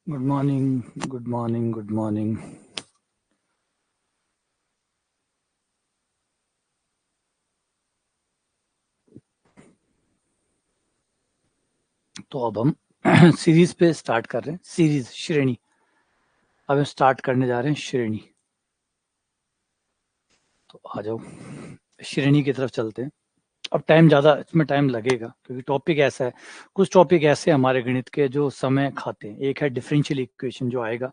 Good morning, good morning, good morning. तो अब हम सीरीज पे स्टार्ट कर रहे हैं। सीरीज श्रेणी, अब हम स्टार्ट करने जा रहे हैं श्रेणी। तो आ जाओ, श्रेणी की तरफ चलते हैं। अब टाइम ज़्यादा इसमें टाइम लगेगा क्योंकि टॉपिक ऐसा है, कुछ टॉपिक ऐसे हमारे गणित के जो समय खाते हैं। एक है डिफरेंशियल इक्वेशन जो आएगा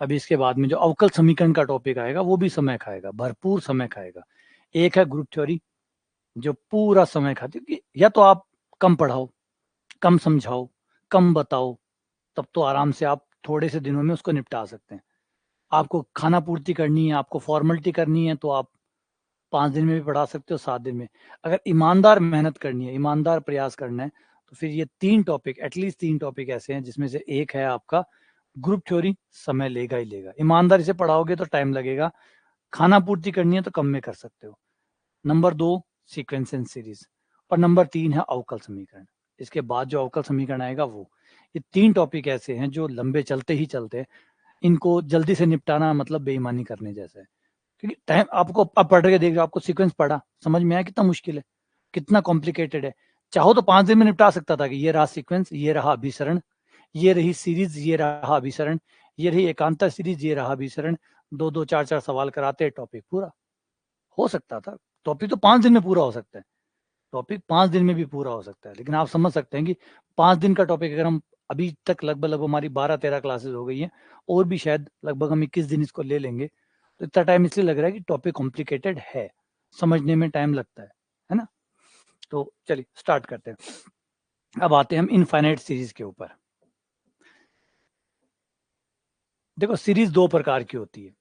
अभी, इसके बाद में जो अवकल समीकरण का टॉपिक आएगा वो भी समय खाएगा, भरपूर समय खाएगा। एक है ग्रुप थ्योरी जो पूरा समय खाती है कि या तो आप कम पढ़ाओ, कम समझाओ, कम बताओ, तब तो आराम से आप थोड़े से दिनों में उसको निपटा सकते हैं। आपको खाना पूर्ति करनी है, आपको फॉर्मेलिटी करनी है, तो आप 5 दिन में भी पढ़ा सकते हो, 7 दिन में। अगर ईमानदार मेहनत करनी है, ईमानदार प्रयास करना है, तो फिर ये 3 टॉपिक, एटलीस्ट 3 टॉपिक ऐसे हैं जिसमें से एक है आपका ग्रुप थ्योरी। समय लेगा ही लेगा, ईमानदारी से पढ़ाओगे तो टाइम लगेगा, खाना पूर्ति करनी है तो कम में कर सकते हो। नंबर 2 सीक्वेंस एंड सीरीज, और नंबर 3 है अवकल समीकरण। इसके बाद जो अवकल समीकरण आएगा वो। ये 3 टॉपिक ऐसे हैं जो लंबे चलते ही चलते हैं, इनको जल्दी से निपटाना मतलब बेईमानी करने जैसा है। क्योंकि टाइम आपको, अब पढ़ के देख रहे हो, आपको सीक्वेंस पढ़ा, समझ में आया कितना मुश्किल है, कितना कॉम्प्लिकेटेड है। चाहो तो 5 दिन में निपटा सकता था कि ये रहा सीक्वेंस, ये रहा अभिसरण, ये रही सीरीज, ये रहा अभिसरण, ये रही एकांतर सीरीज, ये रहा अभिसरण। 2-2, 4-4 सवाल कराते, टॉपिक पूरा हो सकता था। टॉपिक तो 5 दिन में पूरा हो सकता है, टॉपिक 5 दिन में भी पूरा हो सकता है। लेकिन आप समझ सकते हैं कि 5 दिन का टॉपिक अगर हम अभी तक लगभग हमारी 12-13 क्लासेस हो गई हैं, और भी शायद लगभग हम 21 दिन इसको ले लेंगे, तो इतना टाइम इसलिए लग रहा है कि टॉपिक कॉम्प्लिकेटेड है, समझने में टाइम लगता है ना। तो चलिए स्टार्ट करते हैं। अब आते हैं हम इनफाइनाइट सीरीज के ऊपर। देखो, सीरीज 2 प्रकार की होती है,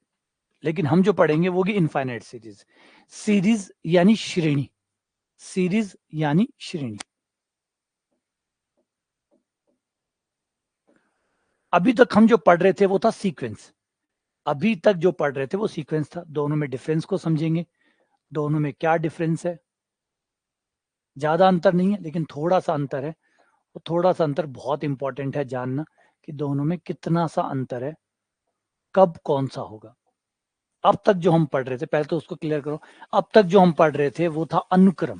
लेकिन हम जो पढ़ेंगे वो भी इनफाइनाइट सीरीज। सीरीज यानी श्रेणी, सीरीज यानी श्रेणी। अभी तक हम जो पढ़ रहे थे वो था सीक्वेंस, अभी तक जो पढ़ रहे थे वो सीक्वेंस था। दोनों में डिफरेंस को समझेंगे, दोनों में क्या डिफरेंस है। ज्यादा अंतर नहीं है, लेकिन थोड़ा सा अंतर है। वो थोड़ा सा अंतर बहुत इंपॉर्टेंट है जानना, कि दोनों में कितना सा अंतर है, कब कौन सा होगा। अब तक जो हम पढ़ रहे थे, पहले तो उसको क्लियर करो। अब तक जो हम पढ़ रहे थे वो था अनुक्रम,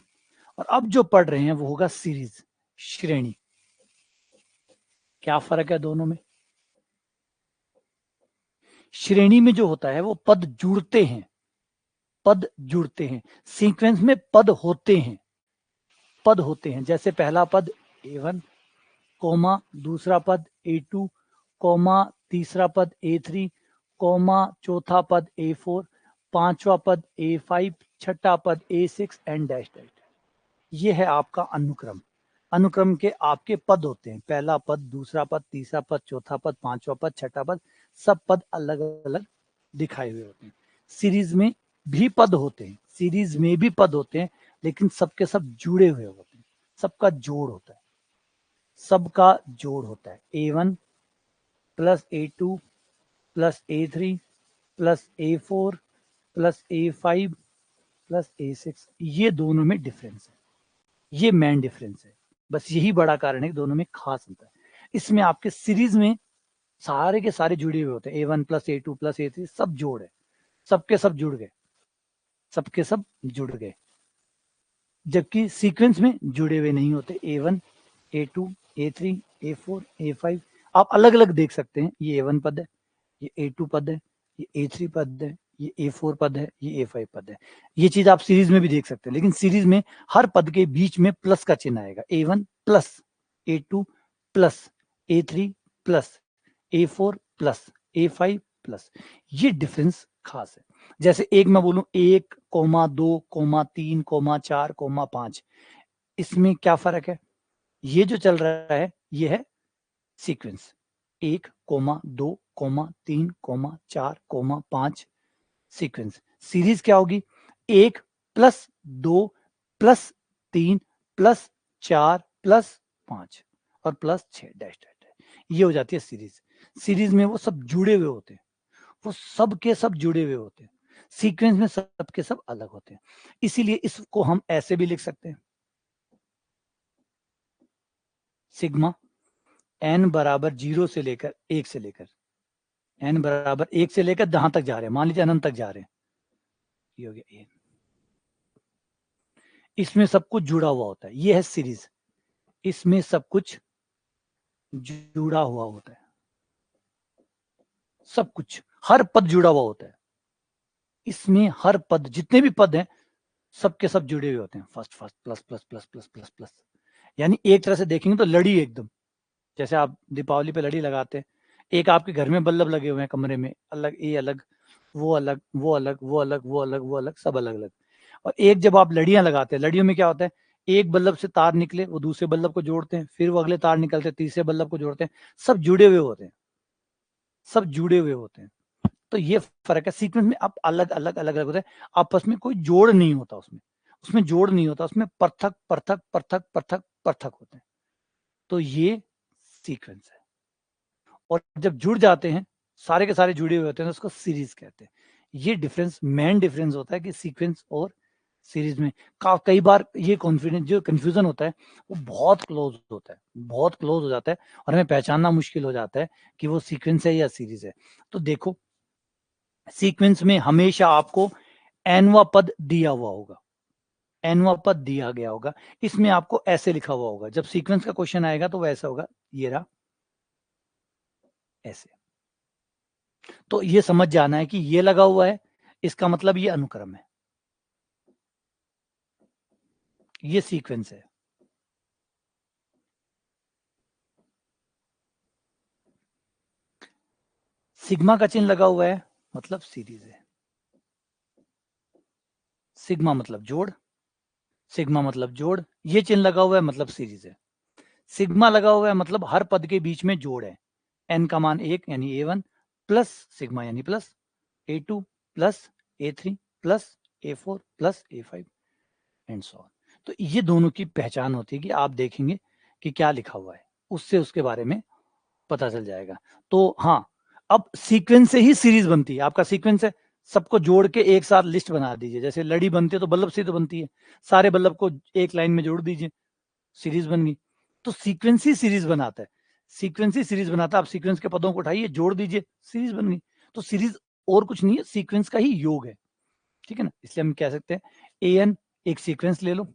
और अब जो पढ़ रहे हैं वो होगा सीरीज, श्रेणी। क्या फर्क है दोनों में? श्रेणी में जो होता है वो पद जुड़ते हैं, पद जुड़ते हैं। सीक्वेंस में पद होते हैं, पद होते हैं। जैसे पहला पद A1, कोमा दूसरा पद A2, कोमा तीसरा पद A3, कोमा चौथा पद A4, पांचवा पद A5, छठा पद A6 एंड डैश डैश। ये है आपका अनुक्रम। अनुक्रम के आपके पद होते हैं, पहला पद, दूसरा पद, तीसरा पद, चौथा पद, पांचवा पद, छठा पद, सब पद अलग अलग दिखाए हुए होते हैं। सीरीज में भी पद होते हैं, सीरीज में भी पद होते हैं, लेकिन सबके सब जुड़े हुए होते हैं, सबका जोड़ होता है, सबका जोड़ होता है। A1 plus A2 plus A3 plus A4 plus A5 plus A6, ये दोनों में डिफरेंस है, ये मेन डिफरेंस है। बस यही बड़ा कारण है कि दोनों में खास अंतर है। इसमें आपके सीरीज में सारे के सारे जुड़े हुए होते हैं, A1 plus A2 plus A3 सब जोड़ है, सबके सब जुड़ गए, सबके सब जुड़ गए। जबकि सीक्वेंस में जुड़े हुए नहीं होते। A1, A2, A3, A4, A5 आप अलग अलग देख सकते हैं। ये A1 पद है, ये A2 पद है, ये A3 पद है, ये A4 पद है, ये A5 पद है। ये चीज आप सीरीज में भी देख सकते हैं, लेकिन सीरीज में हर पद के बीच में प्लस का चिन्ह आएगा। A1 plus, A2 plus, A3 plus, A4 plus, A5 plus. ये डिफरेंस खास है। जैसे एक मैं बोलूं 1,2,3,4,5, इसमें क्या फर्क है? ये जो चल रहा है ये है सीक्वेंस, 1,2,3,4,5 सीक्वेंस। सीरीज क्या होगी? 1+2+3+4+5 और +6 डैश डैश, ये हो जाती है सीरीज। सीरीज में वो सब जुड़े हुए होते हैं, वो सब के सब जुड़े हुए होते हैं। सीक्वेंस में सब के सब अलग होते हैं। इसीलिए इसको हम ऐसे भी लिख सकते हैं, सिग्मा n बराबर 0 से लेकर 1 से लेकर n बराबर 1 से लेकर जहां तक जा रहे हैं, मान लीजिए अनंत तक जा रहे हैं, ये हो गया n। इसमें सब कुछ जुड़ा हुआ होता है, ये है सीरीज, इसमें सब कुछ जुड़ा हुआ होता है, सब कुछ, हर पद जुड़ा हुआ होता है, इसमें हर पद, जितने भी पद हैं सबके सब जुड़े हुए होते हैं, first first plus plus plus plus plus plus, यानी एक तरह से देखेंगे तो लड़ी एकदम, जैसे आप दीपावली पे लड़ी लगाते हैं, एक आपके घर में बल्ब लगे हुए हैं कमरे में, अलग, ये अलग, वो अलग, वो अलग, वो अलग, वो अलग, वो अलग, सब अलग अलग। और एक जब आप लड़ियां लगाते हैं, लड़ियों में क्या होता है, एक बल्ब से तार निकले, वो दूसरे बल्ब को जोड़ते हैं, फिर वो अगले तार निकलते हैं, तीसरे बल्ब को जोड़ते हैं, सब जुड़े हुए होते हैं, सब जुड़े हुए होते हैं। तो ये फर्क है, सीक्वेंस में आप अलग अलग अलग अलग होते हैं, आपस में कोई जोड़ नहीं होता, उसमें उसमें जोड़ नहीं होता, उसमें पृथक पृथक पृथक पृथक पृथक होते हैं, तो ये सीक्वेंस है। और जब जुड़ जाते हैं, सारे के सारे जुड़े हुए होते हैं, तो उसको सीरीज कहते हैं। ये डिफरेंस, मेन डिफरेंस होता है कि सीक्वेंस और सीरीज में कई बार ये कॉन्फिडेंस, जो कंफ्यूजन होता है वो बहुत क्लोज होता है, बहुत क्लोज हो जाता है, और हमें पहचानना मुश्किल हो जाता है कि वो सीक्वेंस है या सीरीज है। तो देखो, सीक्वेंस में हमेशा आपको एनवा पद दिया हुआ होगा, एनवा पद दिया गया होगा, इसमें आपको ऐसे लिखा हुआ होगा, जब सीक्वेंस का क्वेश्चन आएगा तो वैसा होगा, ये रहा ऐसे। तो ये समझ जाना है कि ये लगा हुआ है, इसका मतलब ये अनुक्रम है, ये सीक्वेंस है। सिग्मा का चिन्ह लगा हुआ है मतलब सीरीज है, सिग्मा मतलब जोड़, सिग्मा मतलब जोड़, ये चिन्ह लगा हुआ है मतलब सीरीज है। सिग्मा लगा हुआ है मतलब हर पद के बीच में जोड़ है, एन का मान 1 यानी A1 प्लस सिग्मा यानी plus A2 plus A3 plus A4 plus A5 and so on. तो ये दोनों की पहचान होती है कि आप देखेंगे कि क्या लिखा हुआ है, उससे उसके बारे में पता चल जाएगा। तो हाँ, अब सीक्वेंस से ही सीरीज बनती है, आपका सीक्वेंस है, सबको जोड़ के एक साथ लिस्ट बना दीजिए, जैसे लड़ी बनती है तो बल्ब से तो बनती है, सारे बल्ब को एक लाइन में जोड़ दीजिए, सीरीज बन गई। तो सीक्वेंस ही सीरीज बनाता है, सीक्वेंस ही सीरीज बनाता है, आप सीक्वेंस के पदों को उठाइए, जोड़ दीजिए, सीरीज बन गई। तो सीरीज और कुछ नहीं है, सीक्वेंस का ही योग है, ठीक है ना। इसलिए हम कह सकते हैं एन एक सीक्वेंस ले लो,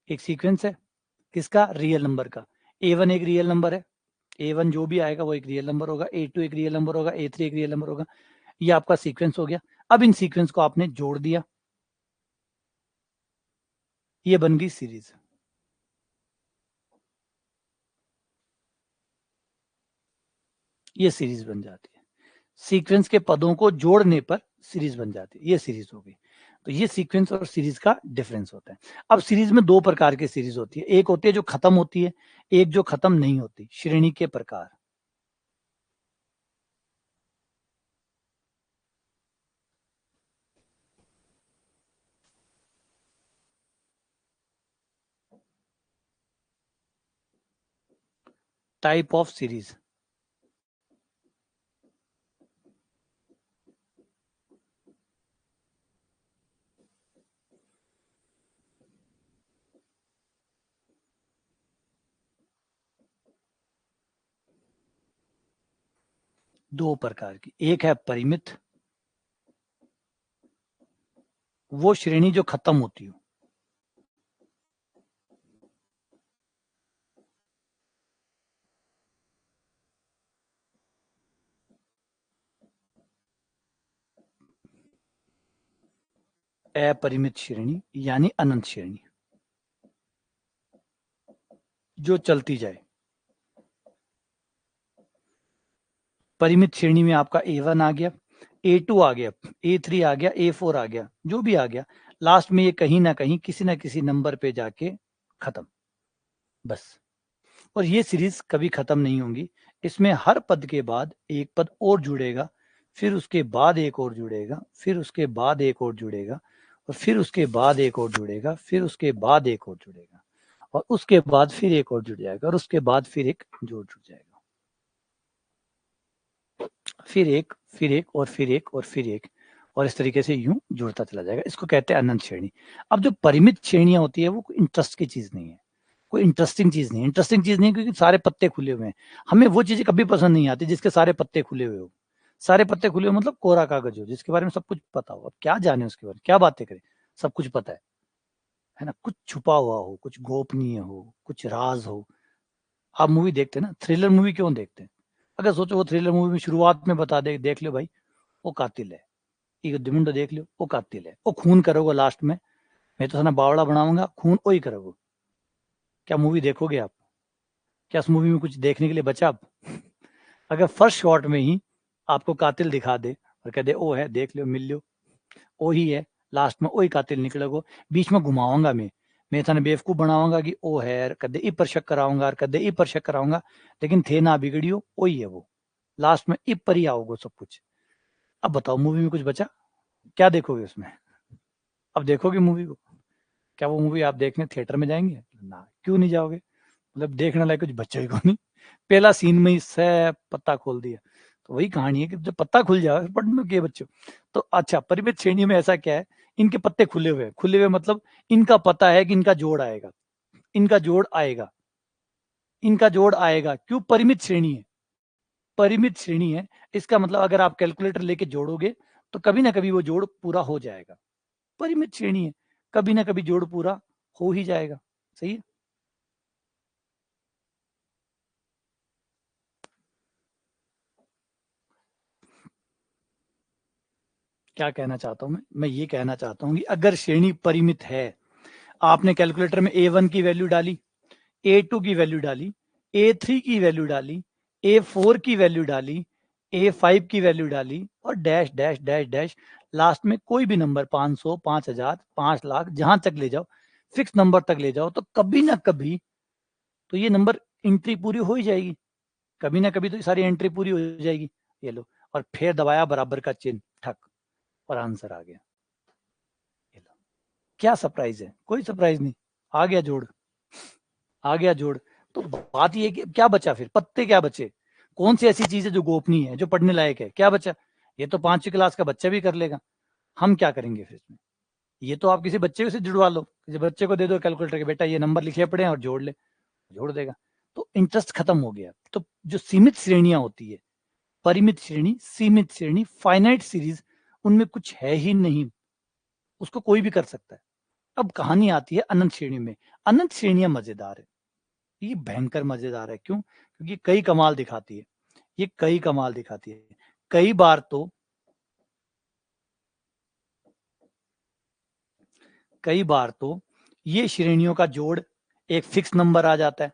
एक सीक्वेंस है किसका, रियल नंबर का। A1 एक रियल नंबर है, A1 जो भी आएगा वो एक रियल नंबर होगा, A2 एक रियल नंबर होगा, A3 एक रियल नंबर होगा, ये आपका सीक्वेंस हो गया। अब इन सीक्वेंस को आपने जोड़ दिया, ये बन गई सीरीज, ये सीरीज बन जाती है। सीक्वेंस के पदों को जोड़ने पर सीरीज बन जाती है, ये सीरीज हो गई। तो ये सीक्वेंस और सीरीज का डिफरेंस होता है। अब सीरीज में दो प्रकार की सीरीज होती है, एक होती है जो खत्म होती है, एक जो खत्म नहीं होती, श्रेणी के प्रकार। टाइप ऑफ सीरीज, दो प्रकार की, एक है परिमित, वो श्रेणी जो खत्म होती हो, अपरिमित श्रेणी यानी अनंत श्रेणी, जो चलती जाए। परिमित श्रेणी में आपका A1 आ गया, A2 आ गया, A3 आ गया, A4 आ गया, जो भी आ गया, लास्ट में ये कहीं ना कहीं किसी ना किसी नंबर पे जाके खत्म, बस। और ये सीरीज कभी खत्म नहीं होंगी, इसमें हर पद के बाद एक पद और जुड़ेगा, फिर उसके बाद एक और जुड़ेगा, फिर उसके बाद एक और जुड़ेगा, और फिर उसके बाद एक और जुड़ेगा, फिर उसके बाद एक और जुड़ेगा, और उसके बाद फिर एक और जुड़ जाएगा, और उसके बाद फिर एक जोड़ जुड़ जाएगा, फिर एक, फिर एक, और फिर एक, और फिर एक, और इस तरीके से यूं जुड़ता चला जाएगा। इसको कहते हैं अनंत श्रेणी। अब जो परिमित श्रेणियां होती है वो इंटरेस्ट की चीज नहीं है, कोई इंटरेस्टिंग चीज नहीं, इंटरेस्टिंग चीज नहीं क्योंकि सारे पत्ते खुले हुए हैं। हमें वो चीजें कभी पसंद नहीं आती जिसके सारे पत्ते खुले हुए हो। सारे पत्ते खुले हो मतलब कोरा कागज हो, जिसके बारे में सब कुछ पता हो। अब क्या जाने उसके बारे में, क्या बातें करें, सब कुछ पता है ना। कुछ छुपा हुआ हो, कुछ गोपनीय हो, कुछ राज हो। आप मूवी देखते हैं ना, थ्रिलर मूवी क्यों देखते हैं? अगर सोचो वो थ्रिलर मूवी में शुरुआत में बता दे, देख लो भाई वो कातिल है, एक दिमुंडो देख लो वो कातिल है, वो खून करोगे लास्ट में, मैं तो साला बावड़ा बनाऊंगा, खून वही करोगे। क्या मूवी देखोगे आप? क्या उस मूवी में कुछ देखने के लिए बचा आप? अगर फर्स्ट शॉट में ही आपको कातिल दिखा दे और कह दे ओ है, देख लो, मिल लो, ओ ही है, लास्ट में वही कातिल निकलेगो, बीच में घुमाऊंगा मैं थाने बेवकूफ बनाऊंगा कि ओ है, कदे ई पर शक कराऊंगा और कदे ई पर शक कराऊंगा, लेकिन थे ना बिगड़ियो वही है वो, लास्ट में ई पर ही आओगे सब कुछ। अब बताओ मूवी में कुछ बचा? क्या देखोगे उसमें? अब देखोगे मूवी को? क्या वो मूवी आप देखने थिएटर में जाएंगे ना? क्यों नहीं जाओगे? मतलब देखने लायक कुछ बच्चे को नहीं, पहला सीन में ही से पत्ता खोल दिया। तो वही कहानी है कि जब पत्ता खुल जाए पढ़ने के बच्चों। तो अच्छा, परिमित श्रेणी में ऐसा क्या है, इनके पत्ते खुले हुए मतलब इनका पता है कि इनका जोड़ आएगा, इनका जोड़ आएगा, इनका जोड़ आएगा। क्यों? परिमित श्रेणी है, परिमित श्रेणी है। इसका मतलब अगर आप कैलकुलेटर लेके जोड़ोगे तो कभी ना कभी वो जोड़ पूरा हो जाएगा। परिमित श्रेणी है, कभी ना कभी जोड़ पूरा हो ही जाएगा। सही है। क्या कहना चाहता हूं मैं ये कहना चाहता हूं कि अगर श्रेणी परिमित है, आपने कैलकुलेटर में A1 की वैल्यू डाली, A2 की वैल्यू डाली, A3 की वैल्यू डाली, A4 की वैल्यू डाली, A5 की वैल्यू डाली और dash dash dash dash, last में कोई भी नंबर 500, 5000, 5 लाख, जहां तक ले जाओ, फिक्स नंबर तक ले जाओ, तो कभी ना कभी तो ये नंबर एंट्री पूरी हो ही जाएगी। कभी ना कभी तो सारी एंट्री पूरी हो जाएगी। ये लो, और फिर दबाया बराबर का चिन्ह, ठक, और आंसर आ गया। ये लो, क्या सरप्राइज है? कोई सरप्राइज नहीं, आ गया जोड़, आ गया जोड़। तो बात ये कि क्या बचा फिर, पत्ते क्या बचे? कौन सी ऐसी चीज है जो गोपनीय है, जो पढ़ने लायक है? क्या बचा? ये तो 5वीं क्लास का बच्चा भी कर लेगा। हम क्या करेंगे फिर इसमें? ये तो आप किसी बच्चे से जुड़वा लो, किसी बच्चे को दे दो कैलकुलेटर के, बेटा ये नंबर लिखे पड़े हैं और जोड़ ले, जोड़ देगा। तो इंटरेस्ट खत्म हो गया। तो जो सीमित श्रेणियां होती है, परिमित श्रेणी, सीमित श्रेणी, फाइनाइट सीरीज, उनमें कुछ है ही नहीं, उसको कोई भी कर सकता है। अब कहानी आती है अनंत श्रेणी में। अनंत श्रेणियां मजेदार है, ये भयंकर मजेदार है। क्यों? क्योंकि कई कमाल दिखाती है, ये कई कमाल दिखाती है। कई बार तो कई बार तो ये श्रेणियों का जोड़ एक फिक्स नंबर आ जाता है,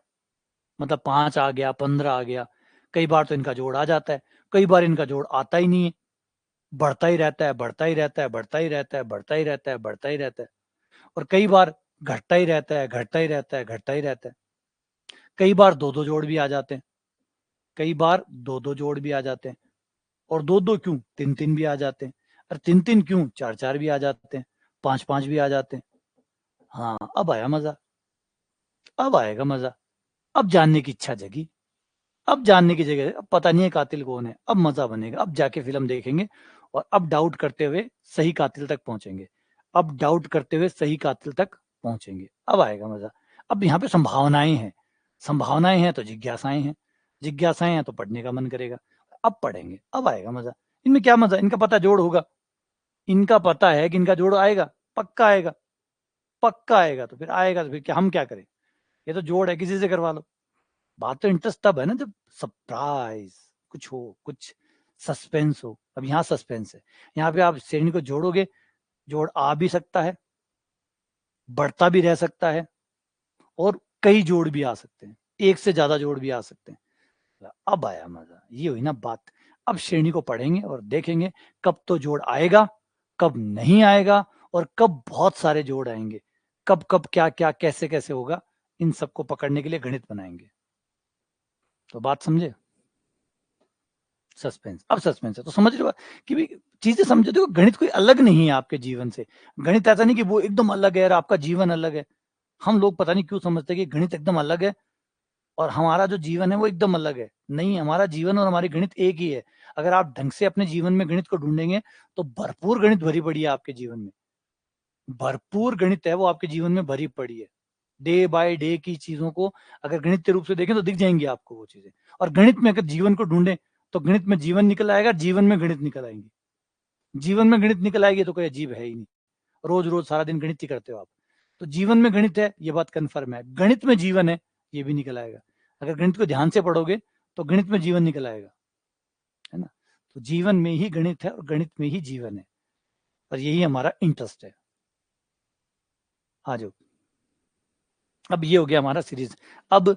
मतलब 5 आ गया, 15 आ गया। कई बार तो इनका जोड़ आ जाता है, कई बार इनका जोड़ आता ही नहीं है, बढ़ता ही रहता है, बढ़ता ही रहता है, बढ़ता ही रहता है, बढ़ता ही रहता है, बढ़ता ही रहता है। और कई बार घटता ही रहता है, घटता ही रहता है, घटता ही रहता है। कई बार दो दो जोड़ भी आ जाते हैं, कई बार दो दो जोड़ भी आ जाते हैं। और दो दो क्यों, तीन तीन भी आ जाते हैं। और तीन तीन क्यों, चार चार भी आ जाते हैं, पांच पांच भी आ जाते हैं। हाँ, अब आया मजा, अब आएगा मजा। अब जानने की इच्छा जगी, अब जानने की जगह, अब पता नहीं है कातिल कौन है, अब मजा बनेगा, अब जाके फिल्म देखेंगे और अब डाउट करते हुए सही कातिल तक पहुंचेंगे, अब डाउट करते हुए सही कातिल तक पहुंचेंगे, अब आएगा मजा। अब यहाँ पे संभावनाएं हैं, संभावनाएं हैं तो जिज्ञासाएं हैं, जिज्ञासाएं हैं तो पढ़ने का मन करेगा, अब पढ़ेंगे, अब आएगा मजा। इनमें क्या मजा, इनका पता जोड़ होगा, इनका पता है कि इनका जोड़ आएगा, पक्का आएगा, पक्का आएगा, तो फिर आएगा तो फिर क्या, हम क्या करें? ये तो जोड़ है, किसी से करवा लो। बात तो इंटरेस्ट तब है ना जब सरप्राइज कुछ हो, कुछ सस्पेंस हो। अब यहाँ सस्पेंस है, यहाँ पे आप श्रेणी को जोड़ोगे, जोड़ आ भी सकता है, बढ़ता भी रह सकता है, और कई जोड़ भी आ सकते हैं, एक से ज्यादा जोड़ भी आ सकते हैं। अब आया मजा, ये हुई ना बात। अब श्रेणी को पढ़ेंगे और देखेंगे कब तो जोड़ आएगा, कब नहीं आएगा, और कब बहुत सारे जोड़ आएंगे, कब कब क्या क्या कैसे कैसे होगा। इन सबको पकड़ने के लिए गणित बनाएंगे। तो बात समझे? सस्पेंस, अब सस्पेंस है तो समझ रहे हो कि भाई चीजें समझो। देखो गणित कोई अलग नहीं है आपके जीवन से, गणित ऐसा नहीं कि वो एकदम अलग है और आपका जीवन अलग है। हम लोग पता नहीं क्यों समझते हैं कि गणित एकदम अलग है और हमारा जो जीवन है वो एकदम अलग है। नहीं, हमारा जीवन और हमारी गणित एक ही है। अगर आप ढंग से अपने जीवन में गणित को ढूंढेंगे तो भरपूर गणित भरी पड़ी है आपके जीवन में, भरपूर गणित है वो आपके जीवन में भरी पड़ी है। डे बाय डे की चीजों को अगर गणित के रूप से देखें तो दिख जाएंगी आपको वो चीजें। और गणित में अगर जीवन को ढूंढें तो गणित में जीवन निकल आएगा, जीवन में गणित निकल आएंगे। जीवन में गणित निकल आएगी तो कोई अजीब है ही नहीं। रोज रोज सारा दिन गणित ही करते हो आप, तो जीवन में गणित है, ये बात कन्फर्म है। गणित में जीवन है, ये भी निकल आएगा। अगर गणित को ध्यान से पढ़ोगे तो गणित में जीवन निकल आएगा, है ना। तो जीवन में ही गणित है और गणित में ही जीवन है, और यही हमारा इंटरेस्ट है। आ जाओ, अब ये हो गया हमारा सीरीज। अब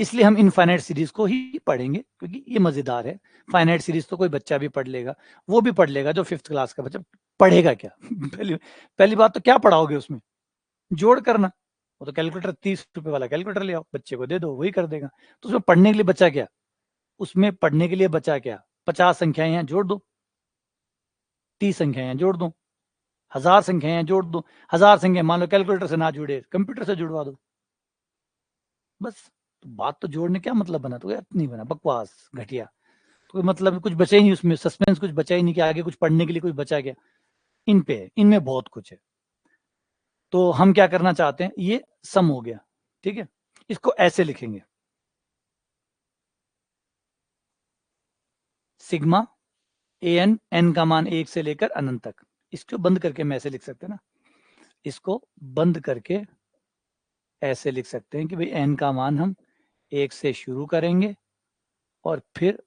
इसलिए हम इनफाइनाइट सीरीज को ही पढ़ेंगे क्योंकि ये मजेदार है। फाइनाइट सीरीज तो कोई बच्चा भी पढ़ लेगा, वो भी पढ़ लेगा जो 5th क्लास का बच्चा। पढ़ेगा क्या? पहली पहली बात तो क्या पढ़ाओगे उसमें? जोड़ करना। वो तो कैलकुलेटर 30 रुपए वाला कैलकुलेटर ले आओ, बच्चे को दे दो, वही कर देगा। तो उसमें पढ़ने के लिए बचा क्या? उसमें पढ़ने के लिए बचा क्या? 50 संख्याएं हैं, जोड़ दो। 30 संख्याएं जोड़ दो। 1000 संख्याएं जोड़ दो। 1000 संख्या मान लो कैलकुलेटर से ना जुड़े, कंप्यूटर से जुड़वा दो, बस। तो बात तो जोड़ने क्या मतलब बना? तो यार नहीं बना, बकवास, घटिया। तो कोई मतलब कुछ बचा ही नहीं उसमें, सस्पेंस कुछ बचा ही नहीं कि आगे कुछ पढ़ने के लिए कुछ बचा गया। इन पे इनमें बहुत कुछ है। तो हम क्या करना चाहते हैं, ये सम हो गया, ठीक है। इसको ऐसे लिखेंगे, सिग्मा ए एन, एन का मान 1 से लेकर अनंत तक। इसको बंद करके हम ऐसे लिख सकते हैं ना, इसको बंद करके ऐसे लिख सकते हैं कि भाई एन का मान हम 1 से शुरू करेंगे और फिर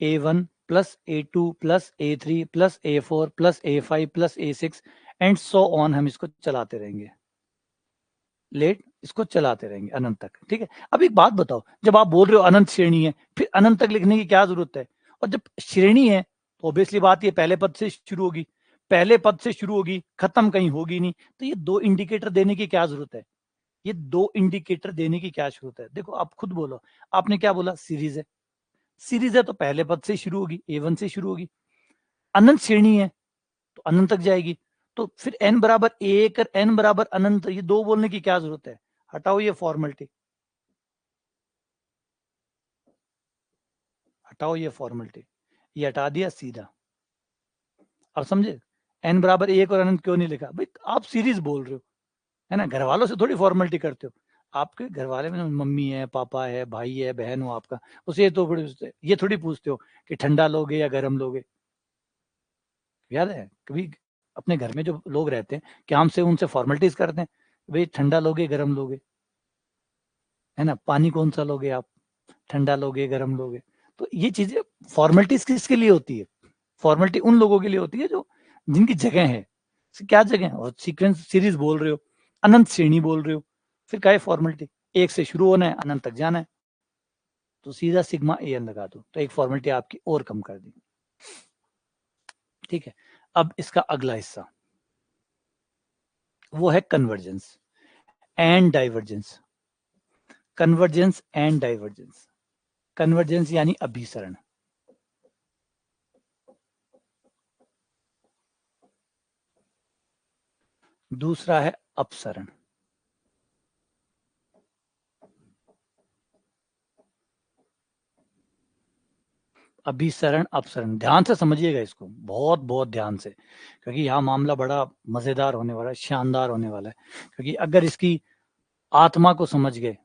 A1 plus A2 plus A3 plus A4 plus A5 plus A6 and so on, हम इसको चलाते रहेंगे, लेट इसको चलाते रहेंगे अनंत तक, ठीक है। अब एक बात बताओ, जब आप बोल रहे हो अनंत श्रेणी है, फिर अनंत तक लिखने की क्या जरूरत है? और जब श्रेणी है तो ऑब्वियसली बात ये पहले पद से शुरू होगी, पहले पद से शुरू होगी, खत्म कहीं होगी नहीं। तो ये 2 इंडिकेटर देने की क्या जरूरत है? ये 2 इंडिकेटर देने की क्या जरूरत है? देखो आप खुद बोलो, आपने क्या बोला? सीरीज है। सीरीज है तो पहले पद से शुरू होगी, A1 से शुरू होगी। अनंत श्रेणी है तो अनंत तक जाएगी। तो फिर n बराबर 1 और n बराबर अनंत, ये 2 बोलने की क्या जरूरत है? हटाओ ये फॉर्मेलिटी, हटाओ ये फॉर्मेलिटी, ये हटा दिया सीधा। अब समझे n बराबर 1 और अनंत क्यों नहीं लिखा? भाई आप सीरीज बोल रहे हो, है ना। घर वालों से थोड़ी फॉर्मेलिटी करते हो। आपके घर वाले में मम्मी है, पापा है, भाई है, बहन हो आपका, उसे ये थोड़ी पूछते हो कि ठंडा लोगे या गर्म लोगे। याद है कभी अपने घर में जो लोग रहते हैं, क्या हमसे उनसे फॉर्मेलिटीज करते हैं? भाई ठंडा लोगे गर्म लोगे, है ना। पानी कौन सा लोगे आप, ठंडा लोगे गर्म लोगे? तो ये चीजें फॉर्मेलिटीज किसके लिए होती है? फॉर्मेलिटी उन लोगों के लिए होती है जो जिनकी जगह है। क्या जगह है? और सीक्वेंस सीरीज बोल रहे हो, अनंत श्रेणी बोल रहे हो, फिर क्या है फॉर्मेलिटी? 1 से शुरू होना है, अनंत तक जाना है, तो सीधा सिग्मा ए एन लगा दो, तो एक फॉर्मेलिटी आपकी और कम कर दी, ठीक है। अब इसका अगला हिस्सा वो है convergence and divergence. Convergence and divergence, convergence यानी अभिसरण, दूसरा है अपसरण। अभिसरण अपसरण, ध्यान से समझिएगा इसको, बहुत बहुत ध्यान से, क्योंकि यहाँ मामला बड़ा मजेदार होने वाला है, शानदार होने वाला है। क्योंकि अगर इसकी आत्मा को समझ गए,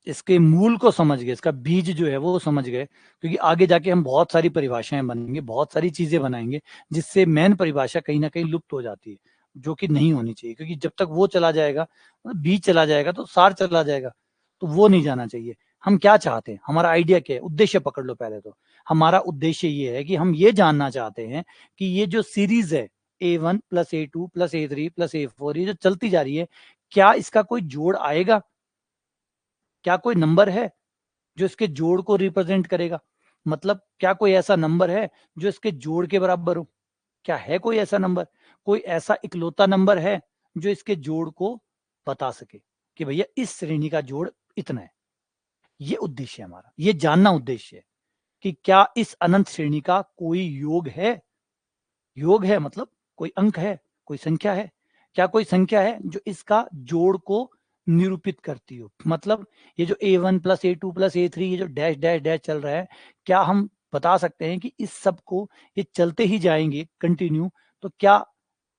इसके मूल को समझ गए, इसका बीज जो है वो समझ गए, क्योंकि आगे जाके हम बहुत सारी परिभाषाएं बनाएंगे, बहुत सारी चीजें बनाएंगे, जिससे मेन परिभाषा कहीं ना कहीं लुप्त हो जाती है, जो कि नहीं होनी चाहिए। क्योंकि जब तक वो चला जाएगा, बीज चला जाएगा तो सार चला जाएगा, तो वो नहीं जाना चाहिए। हम क्या चाहते हैं, हमारा आइडिया क्या है, उद्देश्य पकड़ लो पहले तो। हमारा उद्देश्य ये है कि हम ये जानना चाहते हैं कि ये जो सीरीज है A1 plus A2 plus A3 plus A4, ये जो चलती जा रही है, क्या इसका कोई जोड़ आएगा? क्या कोई नंबर है जो इसके जोड़ को रिप्रेजेंट करेगा? मतलब क्या कोई ऐसा नंबर है जो इसके जोड़ के बराबर हो? क्या है कोई ऐसा नंबर? कोई ऐसा इकलौता नंबर है जो इसके जोड़ को बता सके कि भैया इस श्रेणी का जोड़ इतना है? ये उद्देश्य है हमारा, ये जानना उद्देश्य है कि क्या इस अनंत श्रेणी का कोई योग है? योग है मतलब कोई अंक है, कोई संख्या है। क्या कोई संख्या है जो इसका जोड़ को निरूपित करती हो? मतलब ये जो A1 plus A2 plus A3, ये जो डैश डैश डैश चल रहा है, क्या हम बता सकते हैं कि इस सब को ये चलते ही जाएंगे कंटिन्यू, तो क्या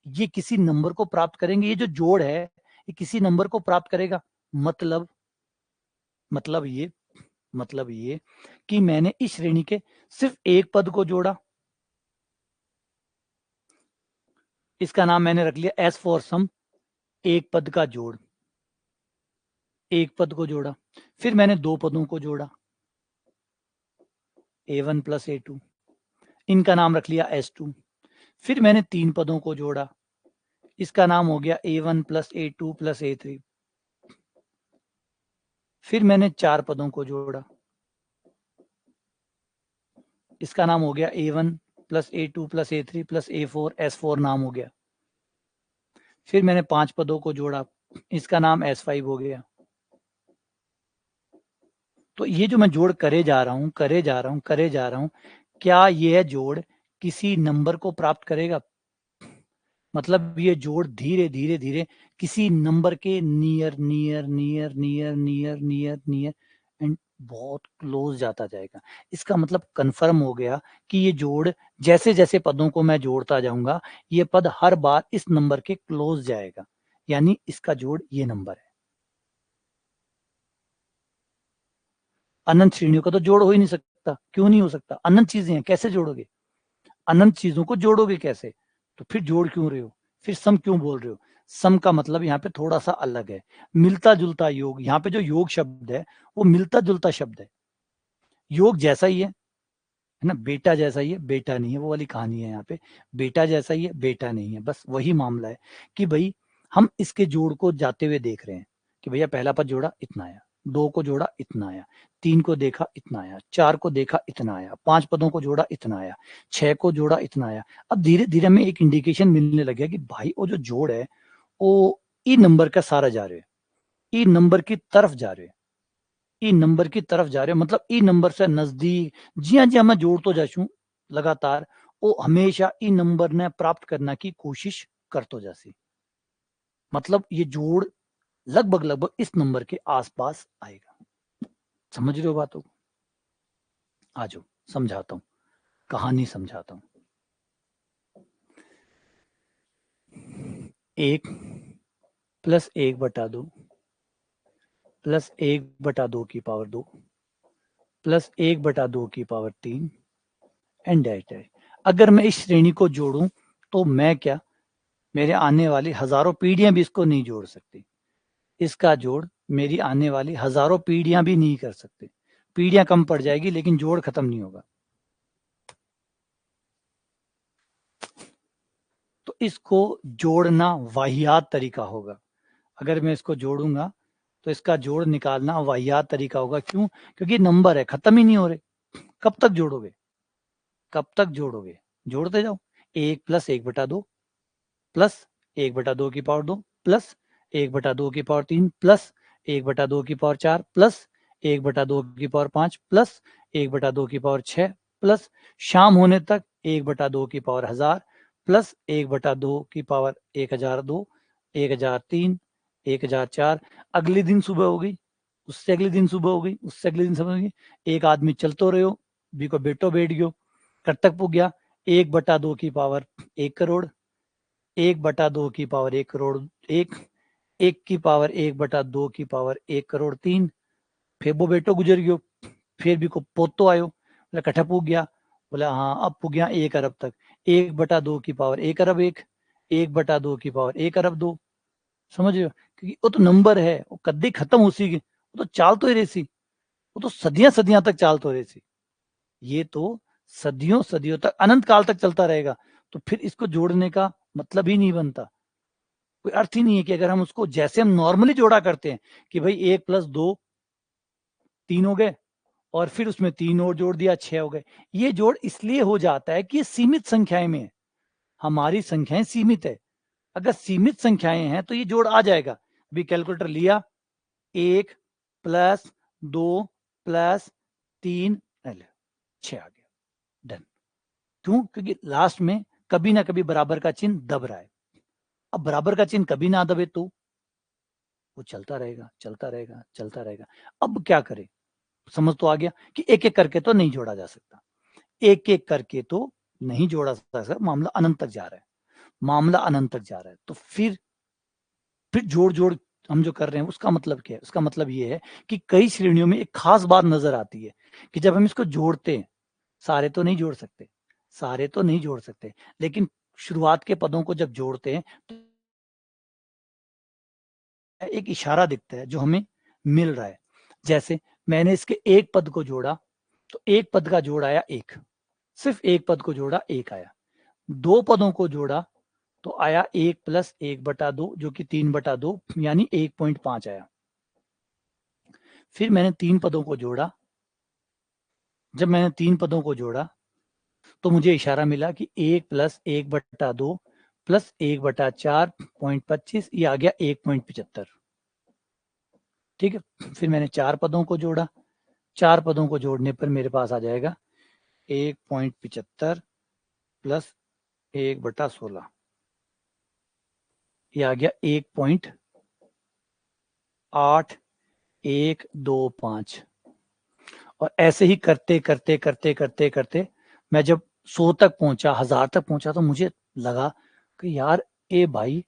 ये किसी नंबर को प्राप्त करेंगे? ये जो जोड़ है, ये किसी नंबर को प्राप्त करेगा। मतलब ये कि मैंने इस श्रेणी के सिर्फ एक पद को जोड़ा, इसका नाम मैंने रख लिया एस फॉर सम, एक पद का जोड़, एक पद को जोड़ा। फिर मैंने दो पदों को जोड़ा, A1 प्लस A2, इनका नाम रख लिया S2। फिर मैंने तीन पदों को जोड़ा, इसका नाम हो गया A1 plus A2 plus A3। फिर मैंने चार पदों को जोड़ा, इसका नाम हो गया A1 plus A2 plus A3 plus A4, S4 नाम हो गया। फिर मैंने पांच पदों को जोड़ा, इसका नाम S5 हो गया। तो ये जो मैं जोड़ करे जा रहा हूं, क्या यह जोड़ किसी नंबर को प्राप्त करेगा? मतलब ये जोड़ धीरे धीरे धीरे किसी नंबर के near near near near near near near and बहुत क्लोज जाता जाएगा। इसका मतलब कंफर्म हो गया कि ये जोड़ जैसे जैसे पदों को मैं जोड़ता जाऊंगा, ये पद हर बार इस नंबर के क्लोज जाएगा, यानी इसका जोड़ ये नंबर है। अनंत श्रेणियों का तो जोड़ हो ही नहीं सकता। क्यों नहीं हो सकता? अनंत चीजें हैं, कैसे जोड़ोगे? अनंत चीजों को जोड़ोगे कैसे? तो फिर जोड़ क्यों रहे हो? फिर सम क्यों बोल रहे हो? सम का मतलब यहाँ पे थोड़ा सा अलग है, मिलता जुलता योग। यहाँ पे जो योग शब्द है वो मिलता जुलता शब्द है। योग जैसा ही है ना, बेटा जैसा ही है, बेटा नहीं है, वो वाली कहानी है यहाँ पे। बेटा जैसा ही है, बेटा नहीं है, बस वही मामला है कि भाई हम इसके जोड़ को जाते हुए देख रहे हैं कि भैया पहला पद जोड़ा इतना आया, दो को जोड़ा इतना आया, तीन को देखा इतना आया, चार को देखा इतना आया, पांच पदों को जोड़ा इतना आया, छह को जोड़ा इतना आया। अब धीरे धीरे हमें एक इंडिकेशन मिलने लग गया कि भाई वो जो जोड़ है वो ई नंबर का सारा जा रहे हैं, ई नंबर की तरफ जा रहे हैं, ई नंबर की तरफ जा रहे हो, मतलब ई नंबर से नजदीक। जी हाँ मैं जोड़तो जाशू लगातार, वो हमेशा ई नंबर ने प्राप्त करना की कोशिश करतो जासी। मतलब ये जोड़ लगभग लगभग इस नंबर के आसपास आएगा। समझ रहे हो बातों को? आ जाओ समझाता हूं, कहानी समझाता हूं। एक प्लस एक बटा दो प्लस एक बटा दो की पावर दो प्लस एक बटा दो की पावर तीन एंड डेट है। अगर मैं इस श्रेणी को जोड़ूं तो मैं क्या, मेरे आने वाली हजारों पीढ़ियां भी इसको नहीं जोड़ सकती। इसका जोड़ मेरी आने वाली हजारों पीढ़ियां भी नहीं कर सकते। पीढ़ियां कम पड़ जाएगी लेकिन जोड़ खत्म नहीं होगा। तो इसको जोड़ना वाहियात तरीका होगा। अगर मैं इसको जोड़ूंगा तो इसका जोड़ निकालना वाहियात तरीका होगा। क्यों? क्योंकि नंबर है, खत्म ही नहीं हो रहे। कब तक जोड़ोगे? कब तक जोड़ोगे? जोड़ते जाओ। एक प्लस एक बटा दो प्लस एक बटा दो की पावर दो प्लस एक बटा दो की पावर तीन प्लस एक बटा दो की पावर चार प्लस एक बटा दो की पावर पांच प्लस एक बटा दो की पावर छह प्लस शाम होने तक एक बटा दो की पावर हजार प्लस एक बटा दो की पावर 1002, 1003, 1004। अगले दिन सुबह हो गई, उससे अगले दिन सुबह हो गई, उससे अगले दिन सुबह हो गई। एक आदमी चलतो रहो, बी को बेटो बैठ गयो, कट तक पुग गया। एक बटा दो की पावर 1 करोड़, एक बटा दो की पावर 1 करोड़ एक, एक की पावर एक बटा दो की पावर 1 करोड़ 3। फिर वो बेटो गुजर गयो, फिर भी को पोतो आयो, बोला कट्ठा पुग गया, बोला हाँ अब पुग गया 1 अरब तक। एक बटा दो की पावर 1 अरब एक, एक बटा दो की पावर 1 अरब 2। समझ रहे हो? क्योंकि वो तो नंबर है, वो कद्दी खत्म हो सी, वो तो चाल तो ही रही, वो तो सदियां सदियां तक चाल तो रही। ये तो सदियों सदियों तक अनंत काल तक चलता रहेगा। तो फिर इसको जोड़ने का मतलब ही नहीं बनता, कोई अर्थ ही नहीं है कि अगर हम उसको जैसे हम नॉर्मली जोड़ा करते हैं कि भाई 1 + 2 3 हो गए और फिर उसमें तीन और जोड़ दिया 6 हो गए। ये जोड़ इसलिए हो जाता है कि ये सीमित संख्याएं में है, हमारी संख्याएं सीमित है। अगर सीमित संख्याएं हैं तो ये जोड़ आ जाएगा। भी कैलकुलेटर लिया, 1 + 2 + 3 6 आ गया, डन। क्यों? क्योंकि लास्ट में कभी ना कभी बराबर का चिन्ह दब रहा है। अब बराबर का चिन्ह कभी ना दबे तो वो चलता रहेगा चलता रहेगा चलता रहेगा। अब क्या करें? समझ तो आ गया कि एक एक करके तो नहीं जोड़ा जा सकता, एक एक करके तो नहीं जोड़ा जा सकता। मामला अनंत तक जा रहा है, मामला अनंत तक जा रहा है। तो फिर फिर जोड़ जोड़ हम जो कर रहे हैं उसका मतलब क्या है? उसका मतलब ये है कि कई श्रेणियों में एक खास बात नजर आती है कि जब हम इसको जोड़ते हैं, सारे तो नहीं जोड़ सकते, सारे तो नहीं जोड़ सकते, लेकिन शुरुआत के पदों को जब जोड़ते हैं तो एक इशारा दिखता है जो हमें मिल रहा है। जैसे मैंने इसके एक पद को जोड़ा तो एक पद का जोड़ आया एक, सिर्फ एक पद को जोड़ा एक आया। दो पदों को जोड़ा तो आया 1+1/2 जो कि 3/2 यानी 1.5 आया। फिर मैंने तीन पदों को जोड़ा, जब मैंने तीन पदों को जोड़ा तो मुझे इशारा मिला कि 1+1/2 प्लस 1/4.25 ये आ गया 1.75। ठीक है, फिर मैंने चार पदों को जोड़ा, चार पदों को जोड़ने पर मेरे पास आ जाएगा 1.75 प्लस 1/16, ये आ गया 1.8125। और ऐसे ही करते करते करते करते करते मैं जब 100 तक पहुंचा, 1000 तक पहुंचा, तो मुझे लगा कि यार ए भाई,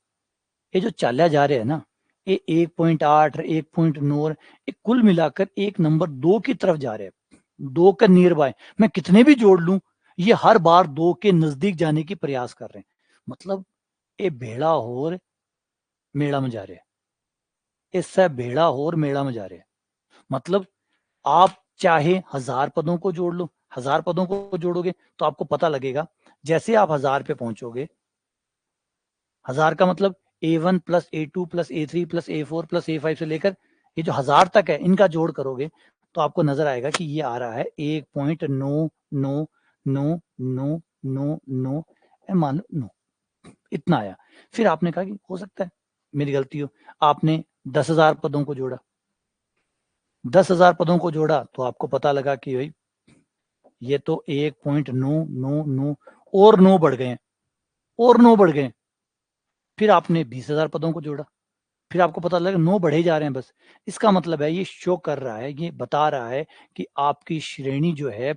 ये जो चाले जा रहे हैं ना, ये 1.8 1.9 ये कुल मिलाकर एक नंबर 2 की तरफ जा रहे हैं, 2 के नियर बाय। मैं कितने भी जोड़ लूं ये हर बार 2 के नजदीक जाने की प्रयास कर रहे हैं। मतलब ये भेड़ा होर मेड़ा में जा रहे हैं, इससे भेड़ा होर मेड़ा में जा रहे हैं। मतलब आप चाहे 1000 पदों को जोड़ लो, 1000 पदों को जोड़ोगे तो आपको पता लगेगा, जैसे आप 1000 पे पहुंचोगे, 1000 का मतलब A1 plus A2 plus A3 plus A4 plus A5 से लेकर ये जो 1000 तक है, इनका जोड़ करोगे तो आपको नजर आएगा कि ये आ रहा है 1.999999 मान लो 9, इतना आया। फिर आपने कहा कि हो सकता है मेरी गलती हो, आपने 10,000 पदों को जोड़ा, 10,000 पदों को जोड़ा तो आपको पता लगा कि भाई ये तो 1.999 और 9 बढ़ गए, और 9 बढ़ गए। फिर आपने 20,000 पदों को जोड़ा, फिर आपको पता लगा 9 बढ़े जा रहे हैं बस। इसका मतलब है ये शो कर रहा है, ये बता रहा है कि आपकी श्रेणी जो है,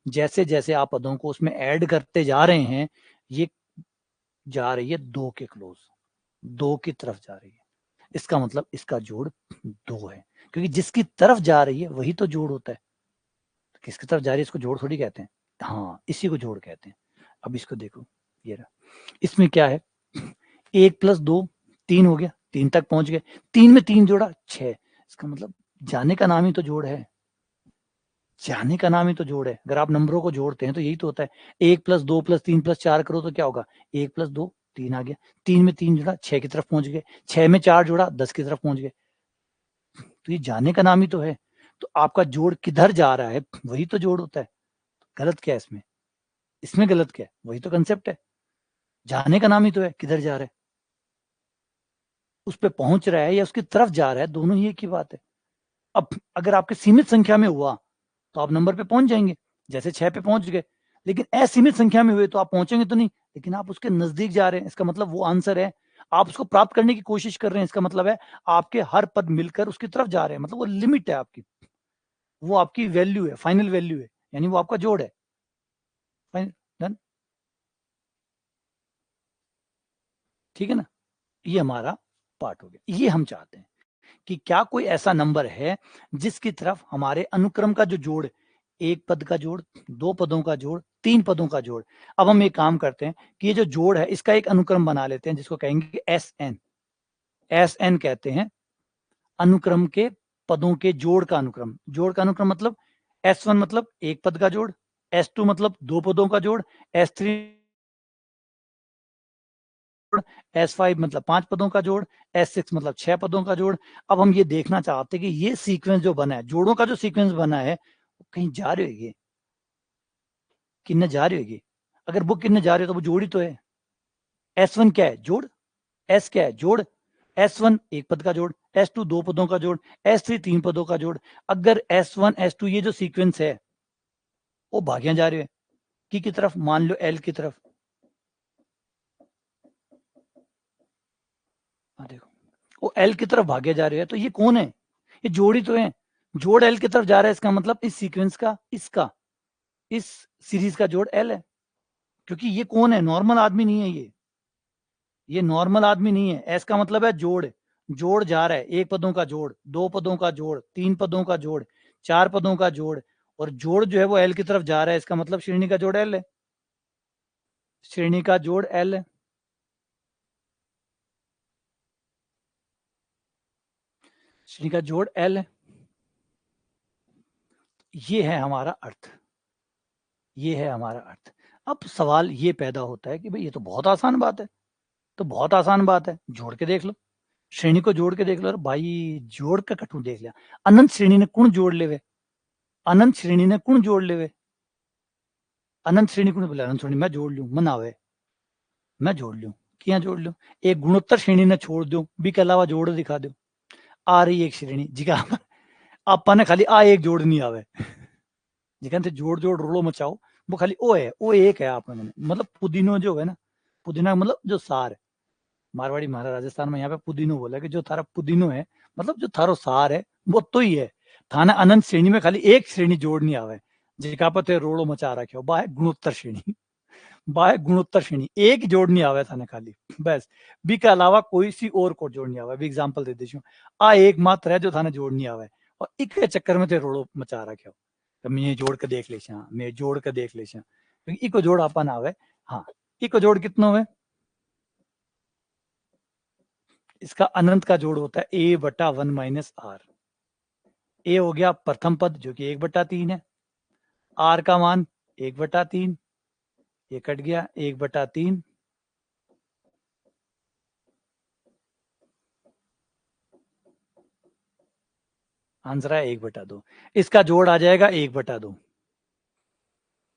जैसे जैसे आप पदों को उसमें ऐड करते जा रहे हैं, ये जा रही है 2 के क्लोज, 2 की तरफ जा रही है। इसका मतलब इसका जोड़ 2 है, क्योंकि जिसकी तरफ जा रही है वही तो जोड़ होता है। किसकी तरफ जा रही है इसको जोड़ थोड़ी कहते हैं, हाँ इसी को जोड़ कहते हैं। अब इसको देखो, ये रहा, इसमें क्या है, 1+2 3 हो गया, 3 तक पहुंच गए, 3 में 3 जोड़ा 6, इसका मतलब जाने का नाम ही तो जोड़ है, जाने का नाम ही तो जोड़ है। अगर आप नंबरों को जोड़ते हैं तो यही तो होता है, 1+2+3+4 करो तो क्या होगा, 1+2 3 आ गया, 3 में 3 जोड़ा 6 की तरफ पहुंच गए, 6 में 4 जोड़ा 10 की तरफ पहुंच गए। तो ये जाने का नाम ही तो है। तो आपका जोड़ किधर जा रहा है वही तो जोड़ होता है। गलत क्या है इसमें, इसमें गलत क्या है, वही तो कंसेप्ट है, जाने का नाम ही तो है, किधर जा रहा है, उस पे पहुंच रहा है या उसकी तरफ जा रहा है, दोनों ही एक ही बात है। अब अगर आपके सीमित संख्या में हुआ तो आप नंबर पे पहुंच जाएंगे, जैसे 6 पे पहुंच गए। लेकिन असीमित संख्या में हुए तो आप पहुंचेंगे तो नहीं, लेकिन आप उसके नजदीक जा रहे हैं, इसका मतलब वो आंसर है, आप उसको प्राप्त करने की कोशिश कर रहे हैं, इसका मतलब है आपके हर पद मिलकर उसकी तरफ जा रहे हैं, मतलब वो लिमिट है आपकी, वो आपकी वैल्यू है, फाइनल वैल्यू है, यानी वो आपका जोड़ है। डन, ठीक है ना, ये हमारा पार्ट हो गया। ये हम चाहते हैं कि क्या कोई ऐसा नंबर है जिसकी तरफ हमारे अनुक्रम का जो जोड़, एक पद का जोड़, दो पदों का जोड़, तीन पदों का जोड़। अब हम एक काम करते हैं कि ये जो जोड़ है इसका एक अनुक्रम बना लेते हैं जिसको कहेंगे एस एन। एस एन कहते हैं अनुक्रम के पदों के जोड़ का अनुक्रम। जोड़ का अनुक्रम मतलब S1 मतलब एक पद का जोड़, S2 मतलब दो पदों का जोड़, S3 S5 मतलब 5 पदों का जोड़, S6 मतलब 6 पदों का जोड़। अब हम ये देखना चाहते हैं कि ये सीक्वेंस जो बना है, जोड़ों का जो सीक्वेंस बना है, वो कहीं जा रही होगी, किन्ने जा रही होगी। अगर वो किन्ने जा रही हो तो वो जोड़ी तो है। S1 क्या है, जोड़। S क्या है, जोड़। S1 एक पद का जोड़, S2 दो पदों का जोड़, S3 तीन पदों का जोड़। अगर S1 S2 ये जो सीक्वेंस है वो भागियां जा रहे हैं की तरफ, मान लो L की तरफ। देखो वो L की तरफ भागे जा रहे हैं, तो ये कौन है, ये जोड़ी तो है। जोड़ L की तरफ जा रहा है, इसका मतलब इस सीक्वेंस का, इसका, इस सीरीज का जोड़ L है। क्योंकि ये कौन है, नॉर्मल आदमी नहीं है, ये नॉर्मल आदमी नहीं है। एस का मतलब है जोड़, जोड़ जा रहा है, एक पदों का जोड़, दो पदों का जोड़, तीन पदों का जोड़, चार पदों का जोड़, और जोड़ जो है वो एल की तरफ जा रहा है, इसका मतलब श्रेणी का जोड़ एल है, श्रेणी का जोड़ एल है। श्रेणी का जोड़ एल है। ये है हमारा अर्थ, ये है हमारा अर्थ। अब सवाल ये पैदा होता है कि भाई ये तो बहुत आसान बात है, तो बहुत आसान बात है, जोड़ के देख लो, श्रेणी को जोड़ के देख लो। और भाई जोड़ का कटू देख लिया, अनंत श्रेणी ने कुण जोड़ लेवे, अनंत श्रेणी ने कुण जोड़ लेवे, अनंत श्रेणी कुण बोले अनंत श्रेणी मैं जोड़ लूं, मनावे मैं जोड़ लूं, क्या जोड़ लूं, एक गुणोत्तर श्रेणी ने छोड़ दो, बी के अलावा जोड़ दिखा दो, आ रही एक श्रेणी जिका आपा ने खाली आ एक जोड़ नहीं आवे, जिका जोड़ जोड़ रोलो मचाओ, वो खाली ओ है, ओ एक है आप में, मतलब पुदीनो जो है ना, पुदीना मतलब जो सार है, मारवाड़ी महारा राजस्थान में यहाँ पे पुदीनो बोला कि जो थारा पुदीनो है, मतलब जो थारो सार है वो तो ही है, थाना अनंत श्रेणी में खाली एक श्रेणी जोड़ नहीं आवे, जिका पर ते रोड़ो मचा रखे हो, बाय गुणोत्तर श्रेणी, बाय गुणोत्तर श्रेणी एक जोड़ नहीं आवे थाने खाली, बस बी के अलावा कोई सी और को जोड़ नहीं आवे। बी एग्जांपल दे देछू, आ एक मात्र है जो थाने जोड़ नहीं आवे, और एक चक्कर में ते रोड़ो मचा रखे हो, तो मैं जोड़ के देख ले, मैं जोड़ के देख ले, इको जोड़ आपन आवे। हाँ, इको जोड़ कितना हुए, इसका अनंत का जोड़ होता है ए बटा 1 - आर। ए हो गया प्रथम पद जो कि 1/3 है, आर का मान 1/3, ये कट गया 1/3, आंसर है 1/2, इसका जोड़ आ जाएगा 1/2,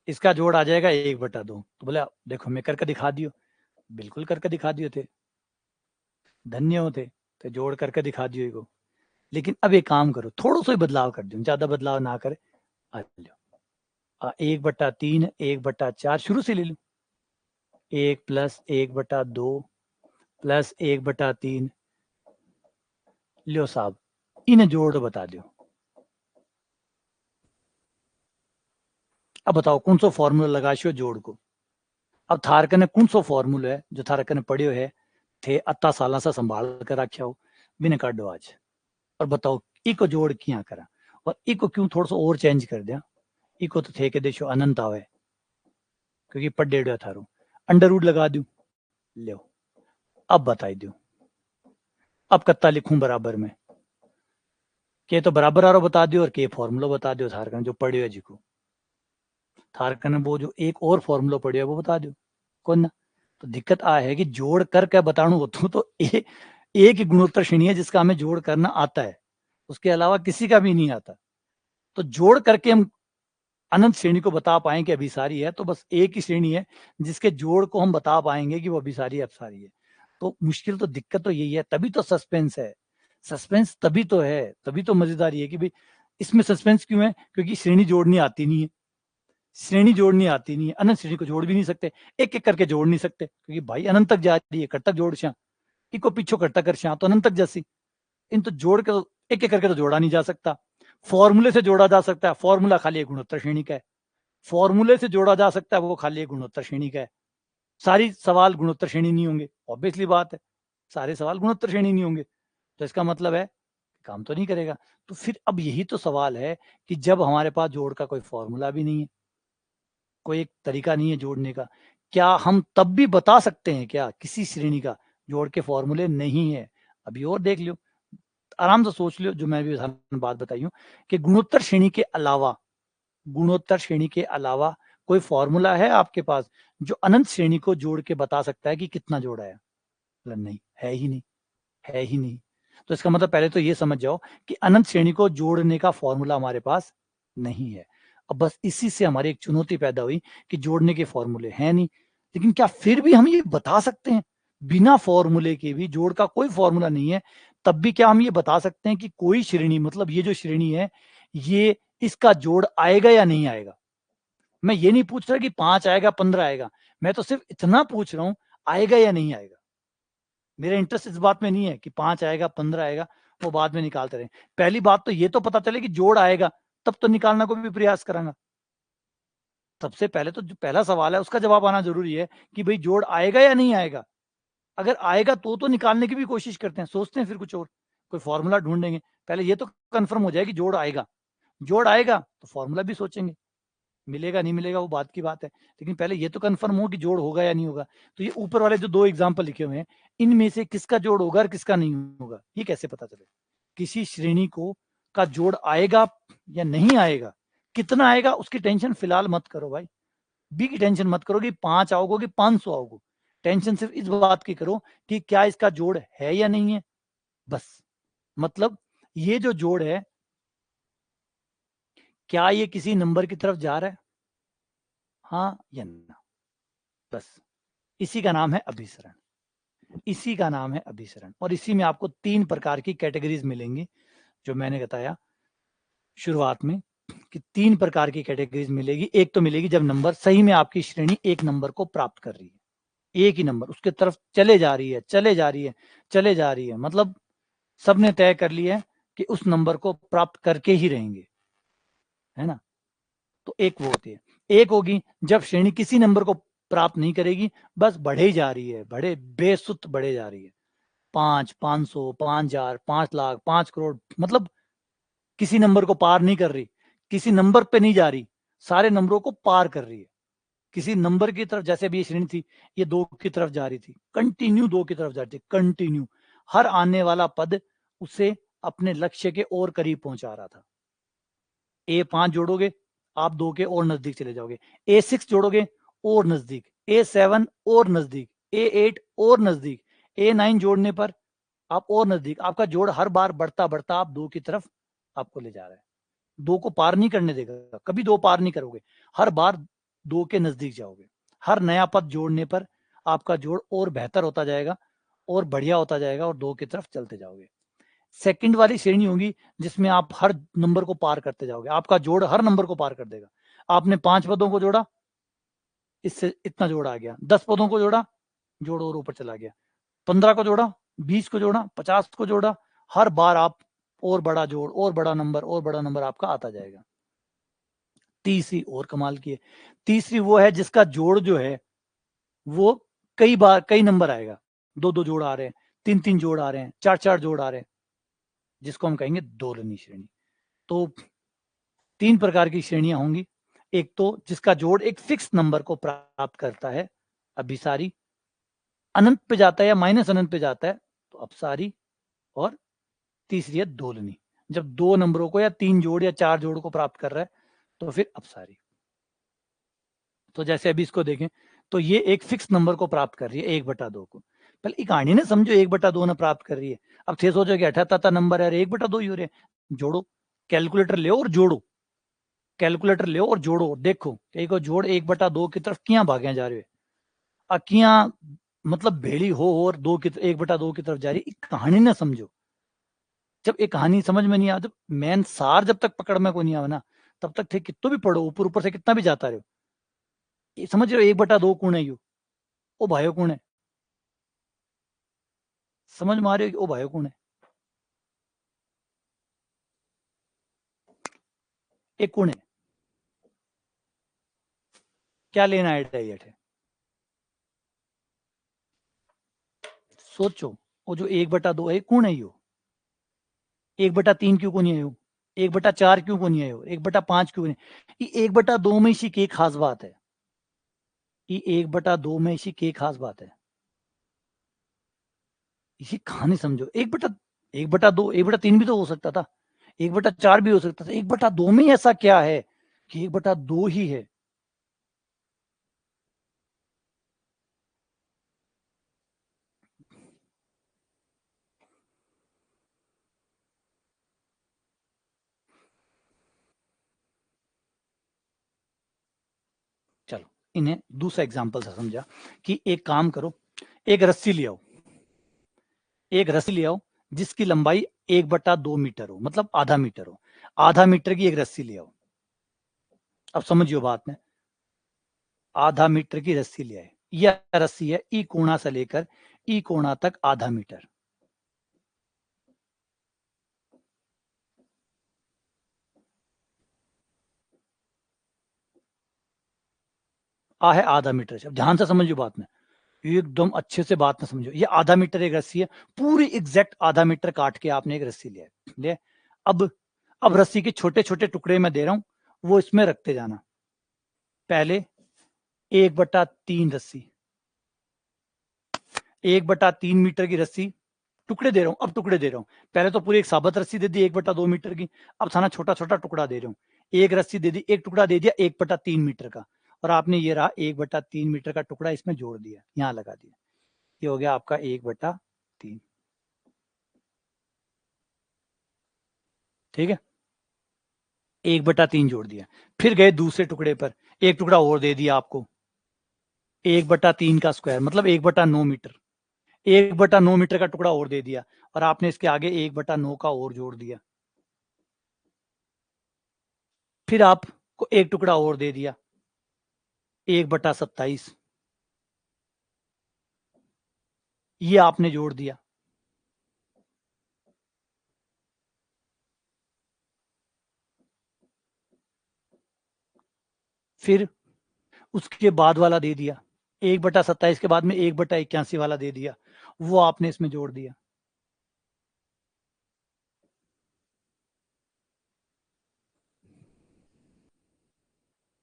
इसका जोड़ आ जाएगा 1/2। तो बोले देखो मैं करके दिखा दियो, बिल्कुल करके दिखा दियो थे, धन्य हो थे, तो जोड़ करके दिखा दियो को। लेकिन अब एक काम करो, थोड़ा सा ही बदलाव कर दो, ज्यादा बदलाव ना करे, आ लो 1/3, 1/4 शुरू से ले लो, 1 + 1/2 + 1/3, लो साहब इन्हें जोड़ बता दो। अब बताओ कौन सा फॉर्मूला लगाशो जोड़ को। अब थार कने कौन सा फॉर्मूला है जो थार कने पढ़ियो है, थे अत्ता साला सा संभाल कर रखा हो, बिना काटो आज, और बताओ इको जोड़ क्या करा, और इको क्यों थोड़ा सा और चेंज कर दिया, इको तो थे के देशो अनंत आवे, क्योंकि पढ़ेड़ो थारो, अंडर रूट लगा दू, लो अब बताई दू, अब कत्ता लिखूं बराबर में, के तो बराबर आरो बता दियो, और के फॉर्मूला बता दियो थार कने जो पढ़ियो है जिको, थार कने वो जो एक और फॉर्मूला पढ़ियो है वो बता दियो कौन ना। तो दिक्कत आ है कि जोड़ करके बताणु होतु तो एक ही गुणोत्तर श्रेणी है जिसका हमें जोड़ करना आता है, उसके अलावा किसी का भी नहीं आता। तो जोड़ करके हम अनंत श्रेणी को बता पाएंगे अभिसारी है, तो बस एक ही श्रेणी है जिसके जोड़ को हम बता पाएंगे कि वो अभिसारी अपसारी है। तो मुश्किल तो दिक्कत तो यही है, तभी तो सस्पेंस है, सस्पेंस तभी तो है, तभी तो मजेदारी है कि भाई इसमें सस्पेंस क्यों है, क्योंकि श्रेणी जोड़नी आती नहीं है, श्रेणी जोड़नी आती नहीं है, अनंत श्रेणी को जोड़ भी नहीं सकते, एक एक करके जोड़ नहीं सकते, क्योंकि भाई अनंत तक जा रही है, कट तक जोड़ श्या, इको पीछो कटता कर श्या तो अनंत तक जैसी, इन तो जोड़ के तो एक एक करके तो जोड़ा नहीं जा सकता। फॉर्मूले से जोड़ा जा सकता है, फॉर्मूला खाली एक गुणोत्तर श्रेणी का है, फॉर्मूले से जोड़ा जा सकता है वो खाली एक गुणोत्तर श्रेणी का है, सारी सवाल गुणोत्तर श्रेणी नहीं होंगे, ऑब्वियसली बात है, सारे सवाल गुणोत्तर श्रेणी नहीं होंगे, तो इसका मतलब है काम तो नहीं करेगा। तो फिर अब यही तो सवाल है कि जब हमारे पास जोड़ का कोई फॉर्मूला भी नहीं है, कोई एक तरीका नहीं है जोड़ने का, क्या हम तब भी बता सकते हैं क्या किसी श्रेणी का जोड़ के फॉर्मूले नहीं है। अभी और देख लो, आराम से सोच लो, जो मैं भी बात बताई हूँ कि गुणोत्तर श्रेणी के अलावा, गुणोत्तर श्रेणी के अलावा कोई फॉर्मूला है आपके पास जो अनंत श्रेणी को जोड़ के बता सकता है कि कितना जोड़ा है, मतलब नहीं है ही नहीं, है ही नहीं। तो इसका मतलब पहले तो ये समझ जाओ कि अनंत श्रेणी को जोड़ने का फॉर्मूला हमारे पास नहीं है। अब बस इसी से हमारी एक चुनौती पैदा हुई कि जोड़ने के फॉर्मूले हैं नहीं, लेकिन क्या फिर भी हम ये बता सकते हैं बिना फॉर्मूले के भी, जोड़ का कोई फॉर्मूला नहीं है तब भी क्या हम ये बता सकते हैं कि कोई श्रेणी, मतलब ये जो श्रेणी है ये इसका जोड़ आएगा या नहीं आएगा। मैं ये नहीं पूछ रहा कि 5 आएगा 15 आएगा, मैं तो सिर्फ इतना पूछ रहा हूं आएगा या नहीं आएगा। मेरा इंटरेस्ट इस बात में नहीं है कि 5 आएगा 15 आएगा, वो बाद में निकालते रहे, पहली बात तो ये तो पता चले कि जोड़ आएगा, तब तो निकालना को भी प्रयास करूंगा। सबसे पहले तो जो पहला सवाल है उसका जवाब आना जरूरी है कि भाई जोड़ आएगा या नहीं आएगा। अगर आएगा तो निकालने की भी कोशिश करते हैं, सोचते हैं फिर कुछ और, कोई फॉर्मूला ढूंढेंगे। पहले ये तो कंफर्म हो जाए कि जोड़ आएगा, जोड़ आएगा तो फॉर्मूला भी सोचेंगे, मिलेगा नहीं मिलेगा वो बात की बात है, लेकिन पहले ये तो कंफर्म हो कि जोड़ होगा या नहीं होगा। तो ये ऊपर वाले जो 2 एग्जाम्पल लिखे हुए हैं, इनमें से किसका जोड़ होगा और किसका नहीं होगा, ये कैसे पता चले? किसी श्रेणी को का जोड़ आएगा या नहीं आएगा, कितना आएगा उसकी टेंशन फिलहाल मत करो भाई, बी की टेंशन मत करो कि 5 आओगे कि 500 आओगे, टेंशन सिर्फ इस बात की करो कि क्या इसका जोड़ है या नहीं है, बस। मतलब ये जो जोड़ है, क्या ये किसी नंबर की तरफ जा रहा है, हाँ या ना, बस। इसी का नाम है अभिसरण, इसी का नाम है अभिसरण। और इसी में आपको 3 प्रकार की कैटेगरीज मिलेंगी, जो मैंने बताया शुरुआत में कि 3 प्रकार की कैटेगरीज मिलेगी। एक तो मिलेगी जब नंबर सही में आपकी श्रेणी एक नंबर को प्राप्त कर रही है, एक ही नंबर उसके तरफ चले जा रही है, चले जा रही है, चले जा रही है, मतलब सबने तय कर लिया है कि उस नंबर को प्राप्त करके ही रहेंगे, है ना। तो एक वो होती है। एक होगी जब श्रेणी किसी नंबर को प्राप्त नहीं करेगी, बस बढ़े ही जा रही है, बढ़े बेसुध बढ़े जा रही है, 5, 500, 5,000, 5,00,000, 5 करोड़, मतलब किसी नंबर को पार नहीं कर रही, किसी नंबर पे नहीं जा रही, सारे नंबरों को पार कर रही है किसी नंबर की तरफ। जैसे अभी ये श्रेणी थी, ये 2 की तरफ जा रही थी, कंटिन्यू 2 की तरफ जा रही थी, कंटिन्यू। हर आने वाला पद उसे अपने लक्ष्य के और करीब पहुंचा रहा था। A5 जोड़ोगे, आप 2 के और नजदीक चले जाओगे, A6 जोड़ोगे और नजदीक, A7 और नजदीक, A8 और नजदीक, A9 जोड़ने पर आप और नजदीक। आपका जोड़ हर बार बढ़ता बढ़ता आप 2 की तरफ आपको ले जा रहा है, 2 को पार नहीं करने देगा, कभी 2 पार नहीं करोगे, हर बार 2 के नजदीक जाओगे। हर नया पद जोड़ने पर आपका जोड़ और बेहतर होता जाएगा और बढ़िया होता जाएगा और 2 की तरफ चलते जाओगे। सेकंड वाली श्रेणी होगी जिसमें आप हर नंबर को पार करते जाओगे, आपका जोड़ हर नंबर को पार कर देगा। आपने 5 पदों को जोड़ा, इससे इतना जोड़ आ गया, 10 पदों को जोड़ा, जोड़ और ऊपर चला गया, 15 को जोड़ा, 20 को जोड़ा, 50 को जोड़ा, हर बार आप और बड़ा जोड़ और बड़ा नंबर और बड़ा नंबर आपका आता जाएगा। तीसरी और कमाल की है, तीसरी वो है जिसका जोड़ जो है वो कई बार कई नंबर आएगा, 2-2 जोड़ आ रहे हैं, 3-3 जोड़ आ रहे हैं, 4-4 जोड़ आ रहे हैं, जिसको हम कहेंगे दोलनी श्रेणी। तो 3 प्रकार की श्रेणियां होंगी। एक तो जिसका जोड़ एक फिक्स नंबर को प्राप्त करता है, अभिसारी, अनंत पे जाता है या माइनस अनंत पे जाता है तो अपसारी, और तीसरी है दोलनी, जब 2 नंबरों को या 3 जोड़ या 4 जोड़ को प्राप्त कर रहा है तो फिर अपसारी। तो जैसे अभी इसको देखें तो ये एक फिक्स नंबर को प्राप्त कर रही है 1/2 को। पहले कहानी ना समझो, 1/2 ना प्राप्त कर रही है। अब 6 सोचो कि 78 नंबर है, 1/2 ही हो रहे हैं, जोड़ो, कैलकुलेटर ले और जोड़ो, कैलकुलेटर ले और जोड़ो, देखो कई को जोड़ 1/2 की तरफ क्या भागे जा रहे हो, अकियां मतलब भेड़ी हो और 1/2 की तरफ जा रही। कहानी ना समझो, जब एक कहानी समझ में नहीं आ, जब मेन सार जब तक पकड़ में को नहीं आवे ना, तब तक थे कितना भी पढ़ो, ऊपर ऊपर से कितना भी जाता रहो, समझ रहे हो 1/2 कौन है यू, ओ भाइयों कौन है, समझ में आ रही हो ओ भाइयों कौन है, एक कौन है, क्या लेना है डाइट है, सोचो। वो जो 1/2 है कौन है यो, 1/3 क्यों को नहीं आयो, 1/4 क्यों को नहीं आयो, 1/5 क्यों नहीं, ये 1/2 में इसी की खास बात है, ये 1/2 में इसी की खास बात है, इसी कहानी समझो। 1/2, 1/3 भी तो हो सकता था, 1/4 भी हो सकता था, 1/2 में ऐसा क्या है कि 1/2 ही है। चलो इन्हें दूसरा एग्जाम्पल से समझा कि एक काम करो, एक रस्सी ले आओ, एक रस्सी ले आओ जिसकी लंबाई 1/2 मीटर हो, मतलब आधा मीटर हो, आधा मीटर की एक रस्सी ले आओ। अब समझियो बात में, आधा मीटर की रस्सी ले आए, यह रस्सी है ई कोणा से लेकर ई कोणा तक आधा मीटर, आ है आधा मीटर। अब ध्यान से समझियो बात में, एकदम अच्छे से बात ना समझो, ये आधा मीटर एक रस्सी है, पूरी एग्जैक्ट आधा मीटर काट के आपने एक रस्सी लिया है, ले। अब रस्सी के छोटे छोटे टुकड़े मैं दे रहा हूं, वो इसमें रखते जाना। पहले 1/3 रस्सी, 1/3 मीटर की रस्सी, टुकड़े दे रहा हूं, अब टुकड़े दे रहा हूं। पहले तो पूरी एक साबुत रस्सी दे दी 1/2 मीटर की, अब थाना छोटा छोटा टुकड़ा दे रहा हूं। एक रस्सी दे दी, एक टुकड़ा दे दिया 1/3 मीटर का, और आपने ये रहा 1/3 मीटर का टुकड़ा इसमें जोड़ दिया, यहां लगा दिया, ये हो गया आपका 1/3। ठीक है, 1/3 जोड़ दिया। फिर गए दूसरे टुकड़े पर, एक टुकड़ा और दे दिया आपको, 1/3 का स्क्वायर मतलब 1/9 मीटर, 1/9 मीटर का टुकड़ा और दे दिया, और आपने इसके आगे 1/9 का और जोड़ दिया। फिर आपको एक टुकड़ा और दे दिया 1/27, ये आपने जोड़ दिया। फिर उसके बाद वाला दे दिया 1/27 के बाद में 1/81 वाला दे दिया, वो आपने इसमें जोड़ दिया।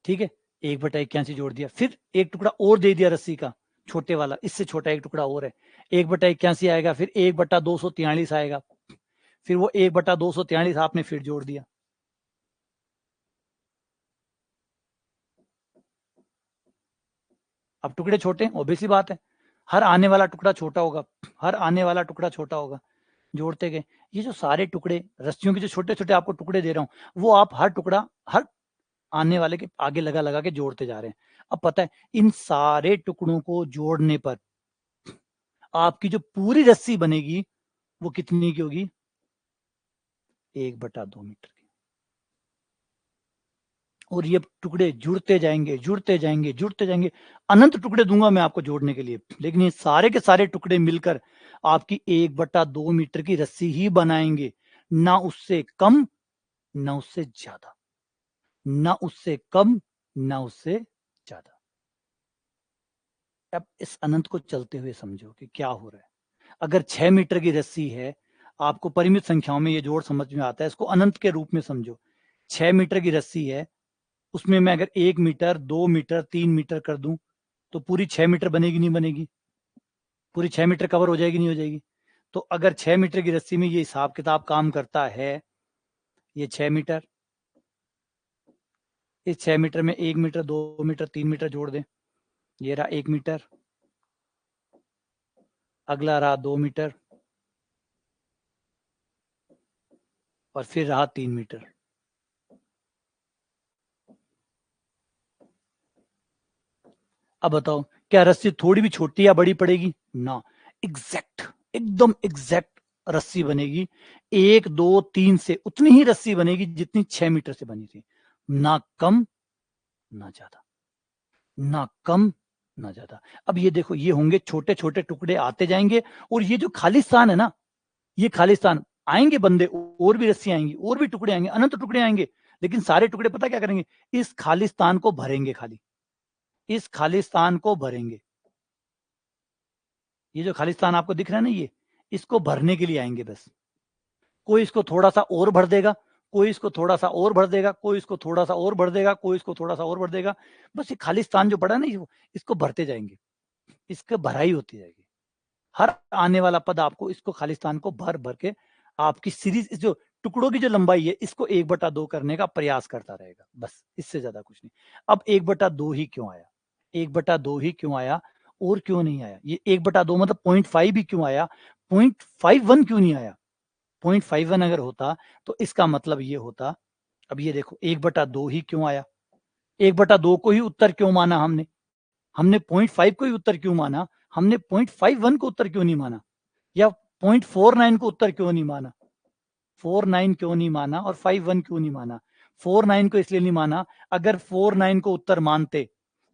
ठीक है, 1/81 जोड़ दिया। फिर एक टुकड़ा और दे दिया रस्सी का, छोटे वाला, इससे छोटा एक टुकड़ा और है, 1/81 आएगा, फिर 1/243 आएगा, फिर वो 1/243 आपने फिर जोड़ दिया। अब टुकड़े छोटे, ऑब्वियसली बात है, हर आने वाला टुकड़ा छोटा होगा, हर आने वाला टुकड़ा छोटा होगा, जोड़ते गए। ये जो सारे टुकड़े रस्सियों के जो छोटे छोटे आपको टुकड़े दे रहा हूं, वो आप हर टुकड़ा हर आने वाले के आगे लगा लगा के जोड़ते जा रहे हैं। अब पता है, इन सारे टुकड़ों को जोड़ने पर आपकी जो पूरी रस्सी बनेगी वो कितनी की होगी? 1/2 मीटर की। और ये टुकड़े जुड़ते जाएंगे जुड़ते जाएंगे जुड़ते जाएंगे, अनंत टुकड़े दूंगा मैं आपको जोड़ने के लिए, लेकिन ये सारे के सारे टुकड़े मिलकर आपकी 1/2 मीटर की रस्सी ही बनाएंगे, ना उससे कम ना उससे ज्यादा, ना उससे कम ना उससे ज्यादा। अब इस अनंत को चलते हुए समझो कि क्या हो रहा है। अगर 6 मीटर की रस्सी है, आपको परिमित संख्याओं में ये जोड़ समझ में आता है, इसको अनंत के रूप में समझो। 6 मीटर की रस्सी है, उसमें मैं अगर 1 मीटर 2 मीटर 3 मीटर कर दूं, तो पूरी 6 मीटर बनेगी नहीं बनेगी? पूरी 6 मीटर कवर हो जाएगी नहीं हो जाएगी? तो अगर 6 मीटर की रस्सी में ये हिसाब किताब काम करता है, ये 6 मीटर, इस 6 मीटर में 1 मीटर 2 मीटर 3 मीटर जोड़ दें, ये रहा 1 मीटर, अगला रहा 2 मीटर, और फिर रहा 3 मीटर। अब बताओ, क्या रस्सी थोड़ी भी छोटी या बड़ी पड़ेगी? ना, एग्जैक्ट, एकदम एग्जैक्ट रस्सी बनेगी, 1 2 3 से उतनी ही रस्सी बनेगी जितनी 6 मीटर से बनी थी, ना कम ना ज्यादा, ना कम ना ज्यादा। अब ये देखो, ये होंगे छोटे छोटे टुकड़े आते जाएंगे, और ये जो खालिस्तान है ना, ये खालिस्तान आएंगे बंदे, और भी रस्सी आएंगी, और भी टुकड़े आएंगे, अनंत टुकड़े आएंगे, लेकिन सारे टुकड़े पता क्या करेंगे? इस खालिस्तान को भरेंगे, खाली इस खालिस्तान को भरेंगे। ये जो खालिस्तान आपको दिख रहा है ना, ये इसको भरने के लिए आएंगे बस। कोई इसको थोड़ा सा और भर देगा, कोई इसको थोड़ा सा और भर देगा, कोई इसको थोड़ा सा और भर देगा, कोई इसको थोड़ा सा और भर देगा, बस ये खालिस्तान जो पड़ा है ना, इसको भरते जाएंगे, इसकी भराई होती जाएगी। हर आने वाला पद आपको इसको खालिस्तान को भर भर के आपकी सीरीज, इस जो टुकड़ों की जो लंबाई है, इसको 1/2 करने का प्रयास करता रहेगा, बस इससे ज्यादा कुछ नहीं। अब 1/2 ही क्यों आया? 1/2 ही क्यों आया, और क्यों नहीं आया? ये 1/2 मतलब 0.5 ही क्यों आया? 0.51 क्यों नहीं आया? 0.51 अगर होता तो इसका मतलब ये होता, अब ये देखो 1/2 ही क्यों आया? 1/2 को ही उत्तर क्यों माना हमने? हमने 0.5 को ही उत्तर क्यों माना? हमने 0.51 को उत्तर क्यों नहीं माना? या 0.49 को उत्तर क्यों नहीं माना? 49 क्यों नहीं माना और 51 क्यों नहीं माना? 49 को इसलिए नहीं माना, अगर 49 को उत्तर मानते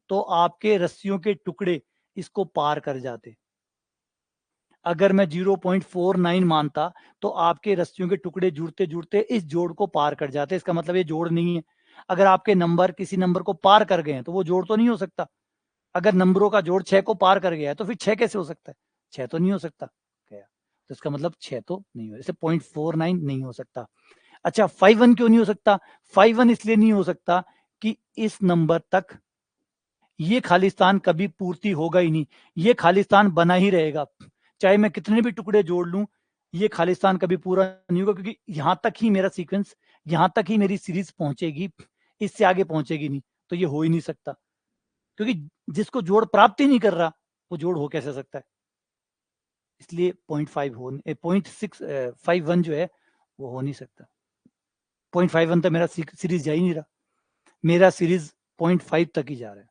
तो आपके रस्सियों के टुकड़े इसको पार कर जाते। अगर मैं 0.49 मानता तो आपके रस्सियों के टुकड़े जुड़ते जुड़ते इस जोड़ को पार कर जाते। इसका मतलब ये जोड़ नहीं है। अगर आपके नंबर किसी नंबर को पार कर गए हैं तो वो जोड़ तो नहीं हो सकता। अगर नंबरों का जोड़ 6 को पार कर गया है तो फिर 6 कैसे हो सकता है? 6 तो नहीं हो सकता गया, तो इसका मतलब 6 तो नहीं हो, जैसे 0.49 नहीं हो सकता। अच्छा 51 क्यों नहीं हो सकता? 51 इसलिए नहीं हो सकता कि इस नंबर तक ये खालिस्तान कभी पूर्ति होगा ही नहीं, ये खालिस्तान बना ही रहेगा, चाहे मैं कितने भी टुकड़े जोड़ लूं, ये खालिस्तान कभी पूरा नहीं होगा, क्योंकि यहां तक ही मेरा सीक्वेंस, यहां तक ही मेरी सीरीज पहुंचेगी, इससे आगे पहुंचेगी नहीं, तो ये हो ही नहीं सकता, क्योंकि जिसको जोड़ प्राप्त ही नहीं कर रहा वो जोड़ हो कैसे सकता है? इसलिए 0.5 हो 0.651 जो है वो हो नहीं सकता। 0.51 तक मेरा सीरीज जा ही नहीं रहा, मेरा सीरीज 0.5 तक ही जा रहा है,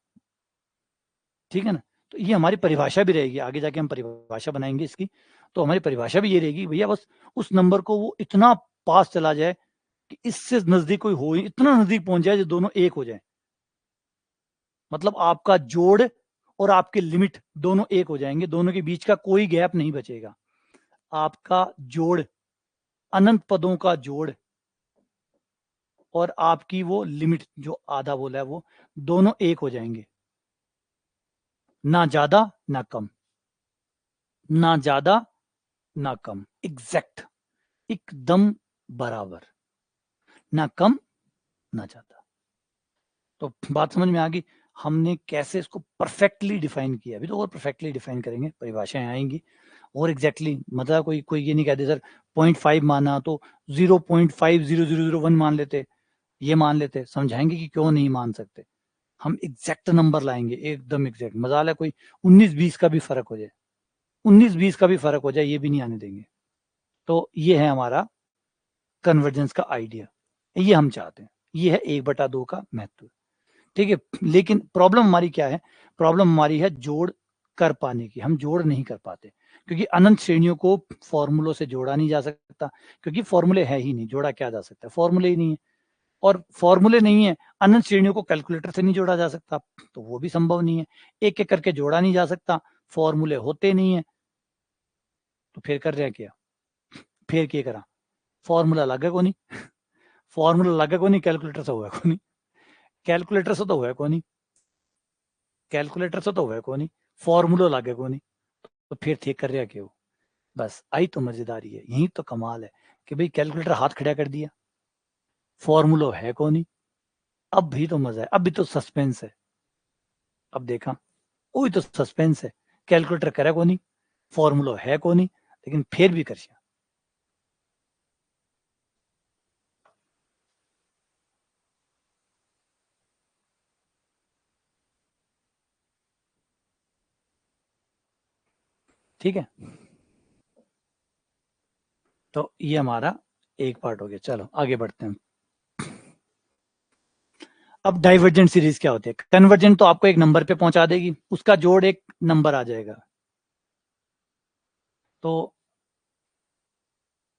ठीक है ना? तो ये हमारी परिभाषा भी रहेगी, आगे जाके हम परिभाषा बनाएंगे इसकी, तो हमारी परिभाषा भी ये रहेगी भैया बस उस नंबर को वो इतना पास चला जाए कि इससे नजदीक कोई हो, इतना नजदीक पहुंच जाए जो दोनों एक हो जाए, मतलब आपका जोड़ और आपके लिमिट दोनों एक हो जाएंगे, दोनों के बीच का कोई गैप नहीं बचेगा, आपका जोड़, अनंत पदों का जोड़ और आपकी वो लिमिट जो आधा बोला है वो दोनों एक हो जाएंगे, ना ज्यादा ना कम, ना ज्यादा ना कम, एग्जैक्ट, एकदम बराबर, ना कम ना ज्यादा। तो बात समझ में आ गई, हमने कैसे इसको परफेक्टली डिफाइन किया, अभी तो और परफेक्टली डिफाइन करेंगे, परिभाषाएं आएंगी और एग्जैक्टली मतलब कोई ये नहीं कहते सर 0.5 माना तो 0.50001 मान लेते, ये मान लेते, समझाएंगे कि क्यों नहीं मान सकते, हम एग्जैक्ट नंबर लाएंगे, एकदम एग्जैक्ट, मजाल है कोई 19-20 का भी फर्क हो जाए, 19-20 का भी फर्क हो जाए, ये भी नहीं आने देंगे। तो ये है हमारा कन्वर्जेंस का आइडिया, ये हम चाहते हैं, ये है 1/2 का महत्व, ठीक है। लेकिन प्रॉब्लम हमारी क्या है? प्रॉब्लम हमारी है जोड़ कर पाने की, हम जोड़ नहीं कर पाते, क्योंकि अनंत श्रेणियों को फॉर्मूलों से जोड़ा नहीं जा सकता, क्योंकि फॉर्मूले है ही नहीं, जोड़ा क्या जा सकता है, फॉर्मूले ही नहीं है, और फॉर्मूले नहीं है, अनंत श्रेणियों को कैलकुलेटर से नहीं जोड़ा जा सकता, तो वो भी संभव नहीं है, एक एक करके जोड़ा नहीं जा सकता, फॉर्मूले होते नहीं है, तो फिर कर रहे क्या, फिर क्या करा, फॉर्मूला लगे को नहीं, फॉर्मूला लगे को नहीं, कैलकुलेटर से हुआ को नहीं, कैलकुलेटर से तो हुआ को नहीं, कैलकुलेटर से तो हुआ को नहीं, फॉर्मूला लगे को नहीं, तो फिर ठीक कर रहा क्यों? बस आई तो मजेदारी है, यही तो कमाल है कि भाई कैलकुलेटर हाथ खड़ा कर दिया, फॉर्मूला है को नहीं, अब भी तो मजा है, अब भी तो सस्पेंस है, अब देखा वही तो सस्पेंस है, कैलकुलेटर करे को नहीं, फॉर्मूला है को नहीं, लेकिन फिर भी कर, ठीक है। तो ये हमारा एक पार्ट हो गया, चलो आगे बढ़ते हैं। अब डाइवर्जेंट सीरीज क्या होती है? कन्वर्जेंट तो आपको एक नंबर पे पहुंचा देगी, उसका जोड़ एक नंबर आ जाएगा, तो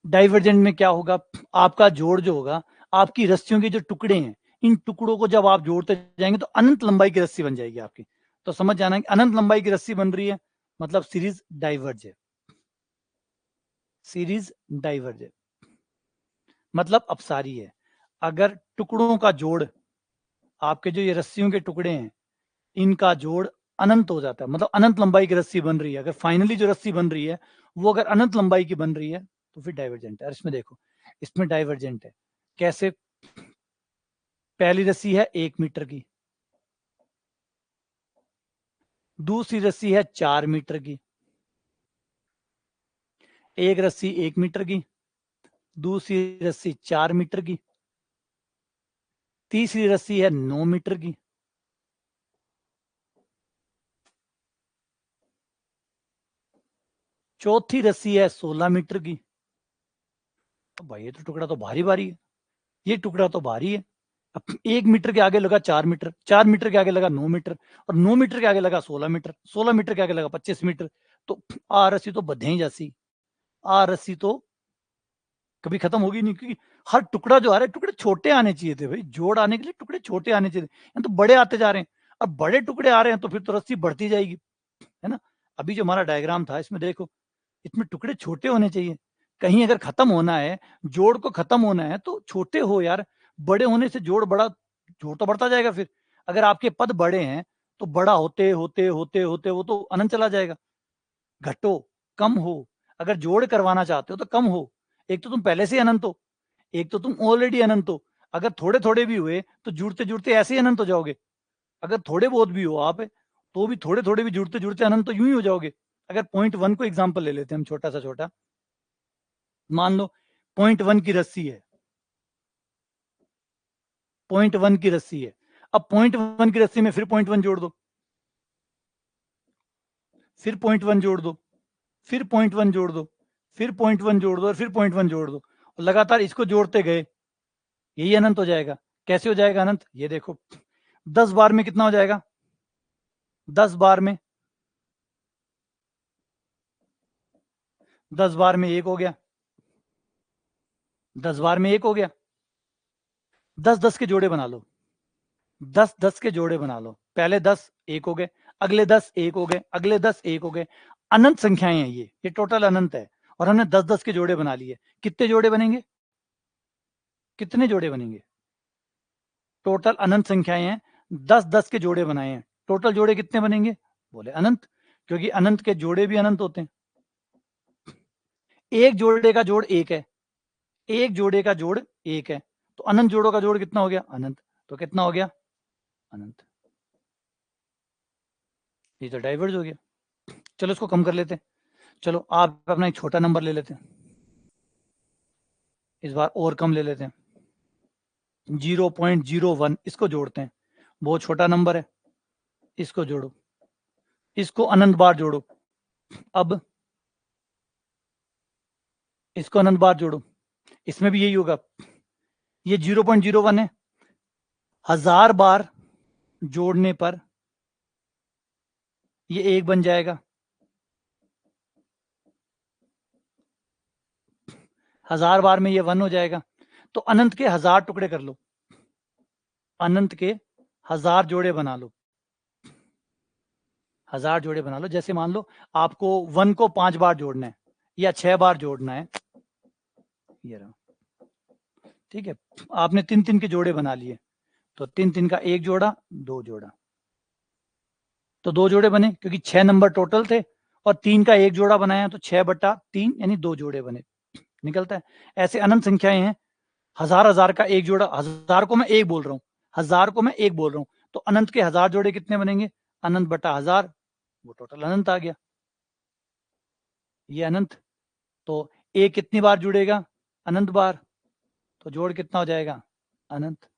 डाइवर्जेंट में क्या होगा, आपका जोड़ जो होगा, आपकी रस्सियों के जो टुकड़े हैं, इन टुकड़ों को जब आप जोड़ते जाएंगे तो अनंत लंबाई की रस्सी बन जाएगी आपकी, तो समझ जाना कि अनंत लंबाई की रस्सी बन रही है, मतलब सीरीज डाइवर्ज है, सीरीज डाइवर्ज है, मतलब अपसारी है। अगर टुकड़ों का जोड़, आपके जो ये रस्सियों के टुकड़े हैं, इनका जोड़ अनंत हो जाता है, मतलब अनंत लंबाई की रस्सी बन रही है, अगर फाइनली जो रस्सी बन रही है वो अगर अनंत लंबाई की बन रही है तो फिर डाइवर्जेंट है। और इसमें देखो, इसमें डाइवर्जेंट है कैसे, पहली रस्सी है 1 मीटर की, दूसरी रस्सी है 4 मीटर की, एक रस्सी 1 मीटर की, दूसरी रस्सी 4 मीटर की, तीसरी रस्सी है 9 मीटर की, चौथी रस्सी है 16 मीटर की। तो भाई ये तो टुकड़ा तो भारी भारी है, ये टुकड़ा तो भारी है। अब 1 मीटर के आगे लगा 4 मीटर, 4 मीटर के आगे लगा 9 मीटर, और 9 मीटर के आगे लगा 16 मीटर, 16 मीटर के आगे लगा 25 मीटर, तो आ रस्सी तो बधे जैसी, आ रस्सी तो कभी खत्म होगी नहीं, क्योंकि हर टुकड़ा जो आ रहा है, टुकड़े छोटे आने चाहिए थे भाई, जोड़ आने के लिए टुकड़े छोटे आने चाहिए थे, तो बड़े आते जा रहे हैं, अब बड़े टुकड़े आ रहे हैं तो फिर तो रस्सी बढ़ती जाएगी, है ना? अभी जो हमारा डायग्राम था इसमें देखो, इसमें टुकड़े छोटे होने चाहिए, कहीं अगर खत्म होना है, जोड़ को खत्म होना है तो छोटे हो यार, बड़े होने से जोड़ बड़ा, जोड़ तो बढ़ता जाएगा फिर, अगर आपके पद बड़े हैं तो बड़ा होते होते होते होते वो तो अनंत चला जाएगा। घटो, कम हो, अगर जोड़ करवाना चाहते हो तो कम हो। एक तो तुम पहले से अनंत हो, एक तो तुम ऑलरेडी अनंत हो। अगर थोड़े थोड़े भी हुए तो जुड़ते जुड़ते ऐसे ही अनंत हो जाओगे। अगर थोड़े बहुत भी हो आप, तो भी थोड़े थोड़े भी जुड़ते जुड़ते अनंत तो यूं ही हो जाओगे। अगर पॉइंट 1 को एग्जांपल ले लेते हैं हम, छोटा सा छोटा, मान लो पॉइंट 1 की रस्सी है, पॉइंट 1 की रस्सी है। अब पॉइंट 1 की रस्सी में फिर पॉइंट 1 जोड़ दो, फिर पॉइंट 1 जोड़ दो, फिर पॉइंट 1 जोड़ दो, फिर पॉइंट 1 जोड़ दो और फिर पॉइंट 1 जोड़ दो, और लगातार इसको जोड़ते गए, यही अनंत हो जाएगा। कैसे हो जाएगा अनंत? ये देखो, 10 बार में कितना हो जाएगा? 10 बार में, 10 बार में 1 हो गया, 10 बार में 1 हो गया। 10-10 के जोड़े बना लो, 10-10 के जोड़े बना लो। पहले 10 1 हो गए, अगले 10 1 हो गए, अगले 10 1 हो गए। अनंत संख्याएं हैं ये टोटल अनंत है। और हमने 10-10 के जोड़े बना लिए। कितने जोड़े बनेंगे? कितने जोड़े बनेंगे? टोटल अनंत संख्याएं हैं, 10-10 के जोड़े बनाए हैं। टोटल जोड़े कितने बनेंगे? बोले अनंत, क्योंकि अनंत के जोड़े भी अनंत होते हैं। एक जोड़े का जोड़ 1 है, एक जोड़े का जोड़ 1 है, तो अनंत जोड़ों का जोड़ कितना हो गया? अनंत। तो कितना हो गया? अनंत। ये तो डाइवर्ज हो गया। चलो इसको कम कर लेते हैं। चलो आप अपना एक छोटा नंबर ले लेते हैं, इस बार और कम ले लेते हैं, 0.01। इसको जोड़ते हैं, बहुत छोटा नंबर है, इसको जोड़ो, इसको अनंत बार जोड़ो। अब इसको अनंत बार जोड़ो, इसमें भी यही होगा। ये 0.01 है, 1000 बार जोड़ने पर ये 1 बन जाएगा। 1000 बार में ये 1 हो जाएगा। तो अनंत के 1000 टुकड़े कर लो, अनंत के 1000 जोड़े बना लो, 1000 जोड़े बना लो। जैसे मान लो आपको 1 को 5 बार जोड़ना है या 6 बार जोड़ना है, ये रहा, ठीक है। आपने 3-3 के जोड़े बना लिए, तो 3-3 का 1 जोड़ा, 2 जोड़ा, तो 2 जोड़े बने, क्योंकि 6 नंबर टोटल थे और 3 का 1 जोड़ा बनाया, तो 6/3 यानी 2 जोड़े बने, निकलता है। ऐसे अनंत संख्याएं हैं, 1000 का 1 जोड़ा, 1000 को मैं 1 बोल रहा हूँ, 1000 को मैं 1 बोल रहा हूँ, तो अनंत के 1000 जोड़े कितने बनेंगे? अनंत बटा 1000, वो टोटल अनंत आ गया, ये अनंत। तो 1 कितनी बार जुड़ेगा? अनंत बार, तो जोड़ कितना हो जाएगा? अनंत।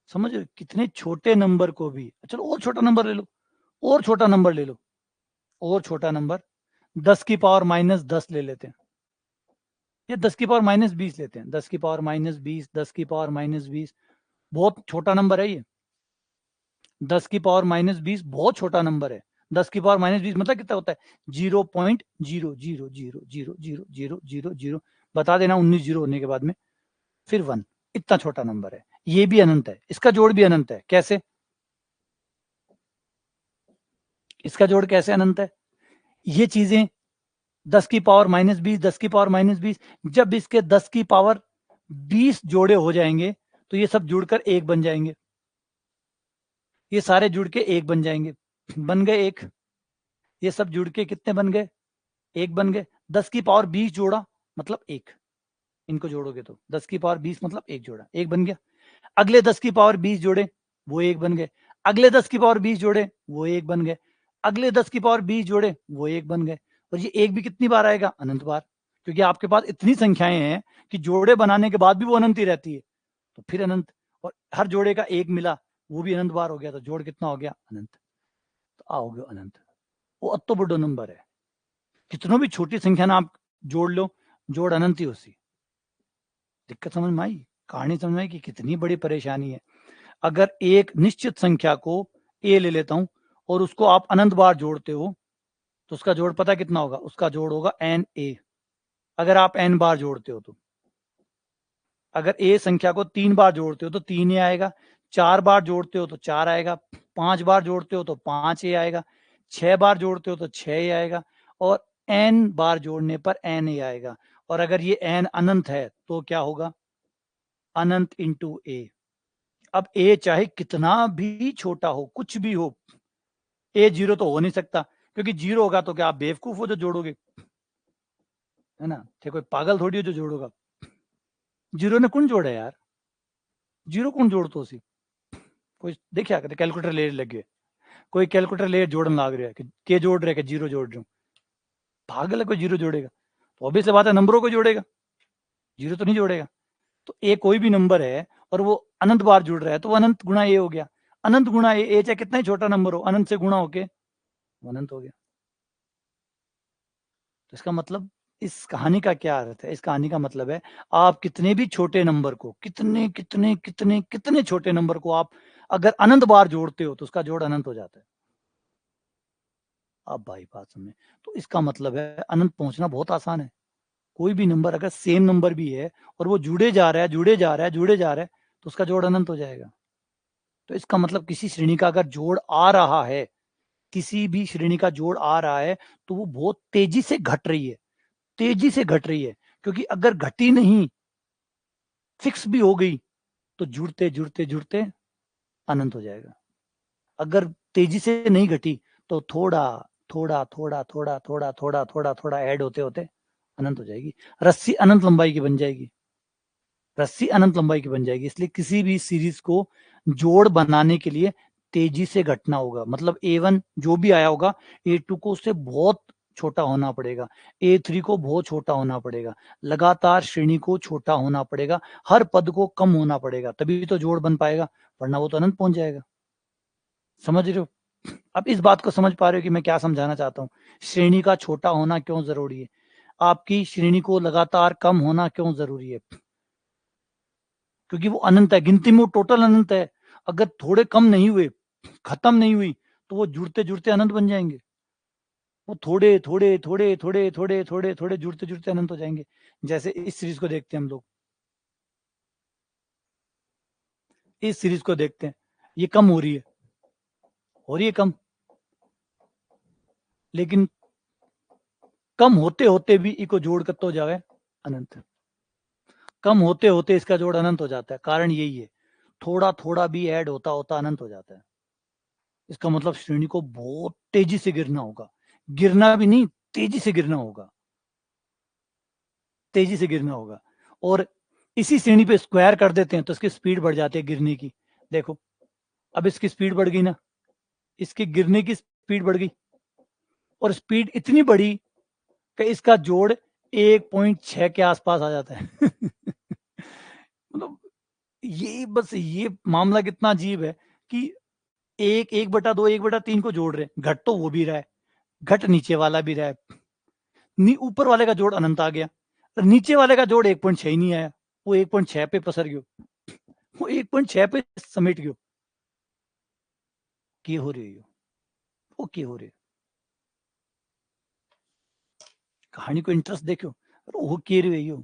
समझ रहे? कितने छोटे नंबर को भी, चलो और छोटा नंबर ले लो, और छोटा नंबर ले लो, और छोटा नंबर 10 की पावर -10 ले लेते हैं, या 10 की पावर -20 लेते हैं, 10 की पावर -20, 10 की पावर -20, बहुत छोटा नंबर है ये। 10 की पावर -20 बहुत छोटा नंबर है। 10 की पावर -20 मतलब कितना होता है? 0.000000000, बता देना 19 जीरो होने के बाद में, फिर 1। इतना छोटा नंबर है, ये भी अनंत है, इसका जोड़ भी अनंत है। कैसे? इसका जोड़ कैसे अनंत है? ये चीजें 10 की पावर -20, 10 की पावर -20, जब इसके 10 की पावर 20 जोड़े हो जाएंगे, तो ये सब जुड़कर 1 बन जाएंगे, ये सारे जुड़ के 1 बन जाएंगे, बन गए 1। ये सब जुड़ के कितने बन गए? 1 बन गए। 10 की पावर 20 जोड़ा मतलब 1, इनको जोड़ोगे तो 10 की पावर 20 मतलब 1 जोड़ा, 1 बन गया। अगले 10 की पावर 20 जोड़े, वो 1 बन गए। अगले 10 की पावर 20 जोड़े, वो 1 बन गए। अगले 10 की पावर 20 जोड़े, वो 1 बन गए। और ये 1 भी कितनी बार आएगा? अनंत बार, क्योंकि आपके पास इतनी संख्याएं हैं कि जोड़े बनाने के बाद भी वो अनंत ही रहती है, तो फिर अनंत। और हर जोड़े का 1 मिला, वो भी अनंत बार हो गया, तो जोड़ कितना हो गया? अनंत। तो आओगे अनंत, वो अतो बड़ो नंबर है। कितनों भी छोटी संख्या ना आप जोड़ लो, जोड़ अनंत ही होती। दिक्कत समझ में आई? कहानी समझ में आई कि कितनी बड़ी परेशानी है। अगर एक निश्चित संख्या को ए ले लेता हूं और उसको आप अनंत बार जोड़ते हो, तो उसका जोड़ पता कितना होगा? उसका जोड़ होगा एन ए। अगर आप एन बार जोड़ते हो तो, अगर ए संख्या को 3 बार जोड़ते हो तो 3 ए आएगा, 4 बार जोड़ते हो तो 4 आएगा, 5 बार जोड़ते हो तो 5 ए आएगा, 6 बार जोड़ते हो तो 6 ए आएगा, और एन बार जोड़ने पर एन ए आएगा। और अगर ये एन अनंत है तो क्या होगा? अनंत इंटू ए। अब ए चाहे कितना भी छोटा हो, कुछ भी हो, ए 0 तो हो नहीं सकता, क्योंकि 0 होगा तो क्या आप बेवकूफ हो जो जोड़ोगे, है ना? थे कोई पागल थोड़ी हो जो जोड़ोगा। 0 ने कौन जोड़ा यार? 0 कौन जोड़ तो सी? कोई देखिया करते कैलकुलेटर ले लगे, कोई कैलकुलेटर ले जोड़न लाग रहा है कि के जोड़ रहे कि 0 जोड़ रहे हो, पागल है कोई 0 जोड़ेगा? तो ऑब्वियस बात है नंबरों को जोड़ेगा, 0 तो नहीं जोड़ेगा। तो ए कोई भी नंबर है और वो अनंत बार जुड़ रहा है तो वो अनंत गुणा ए हो गया, अनंत गुणा ए चाहे कितना ही छोटा नंबर हो, अनंत से गुणा होके अनंत हो गया। तो इसका मतलब, इस कहानी का क्या अर्थ है? इस कहानी का मतलब है आप कितने भी छोटे नंबर को, कितने कितने कितने कितने छोटे नंबर को आप अगर अनंत बार जोड़ते हो तो उसका जोड़ अनंत हो जाता है। अब भाई बात समझे, तो इसका मतलब है अनंत पहुंचना बहुत आसान है। कोई भी नंबर अगर सेम नंबर भी है और वो जुड़े जा रहा है जुड़े जा रहा है जुड़े जा रहा है तो उसका जोड़ अनंत हो जाएगा। तो इसका मतलब किसी श्रेणी का अगर जोड़ आ रहा है, किसी भी श्रेणी का जोड़ आ रहा है तो वो बहुत तेजी से घट रही है, तेजी से घट रही है, क्योंकि अगर घटी नहीं, फिक्स भी हो गई, तो जुड़ते जुड़ते जुड़ते अनंत हो जाएगा। अगर तेजी से नहीं घटी तो थोड़ा थोड़ा थोड़ा थोड़ा थोड़ा थोड़ा थोड़ा थोड़ा ऐड होते होते अनंत हो जाएगी। रस्सी अनंत लंबाई की बन जाएगी, रस्सी अनंत लंबाई की बन जाएगी। इसलिए किसी भी सीरीज को जोड़ बनाने के लिए तेजी से घटना होगा। मतलब A1 जो भी आया होगा, A2 को उससे बहुत छोटा होना पड़ेगा, A3 को बहुत छोटा होना पड़ेगा, लगातार श्रेणी को छोटा होना पड़ेगा, हर पद को कम होना पड़ेगा, तभी तो जोड़ बन पाएगा, वरना वो तो अनंत पहुंच जाएगा। समझ रहे हो? अब इस बात को समझ पा रहे हो कि मैं क्या समझाना चाहता हूँ? श्रेणी का छोटा होना क्यों जरूरी है, आपकी श्रेणी को लगातार कम होना क्यों जरूरी है? क्योंकि वो अनंत है, गिनती में वो टोटल अनंत है। अगर थोड़े कम नहीं हुए, खत्म नहीं हुई, तो वो जुड़ते जुड़ते अनंत बन जाएंगे। वो थोड़े थोड़े थोड़े थोड़े थोड़े थोड़े थोड़े जुड़ते जुड़ते अनंत हो जाएंगे। जैसे इस सीरीज को देखते हैं हम लोग, इस सीरीज को देखते हैं, ये कम हो रही है कम, लेकिन कम होते होते भी इको जोड़ कत हो जावे अनंत, कम होते होते इसका जोड़ अनंत हो जाता है। कारण यही है, थोड़ा थोड़ा भी ऐड होता होता अनंत हो जाता है। इसका मतलब श्रेणी को बहुत तेजी से गिरना होगा, गिरना भी नहीं, तेजी से गिरना होगा, तेजी से गिरना होगा। और इसी श्रेणी पे स्क्वायर कर देते हैं तो इसकी स्पीड बढ़ जाती है गिरने की। देखो अब इसकी स्पीड बढ़ गई ना, इसकी गिरने की स्पीड बढ़ गई, और स्पीड इतनी बढ़ी कि इसका जोड़ 1.6 के आसपास आ जाता है। मतलब ये बस ये मामला कितना अजीब है कि 1/2 1/3 को जोड़ रहे, घट तो वो भी रहा है, घट नीचे वाला भी रहा है, ऊपर वाले का जोड़ अनंत आ गया, नीचे वाले का जोड़ 1.6 ही नहीं आया, वो 1.6 पे पसर गयो, वो 1.6 पे समेट गयो। के हो रही हो, वो के हो रही, कहानी को इंटरेस्ट देखो, वो के रही हो,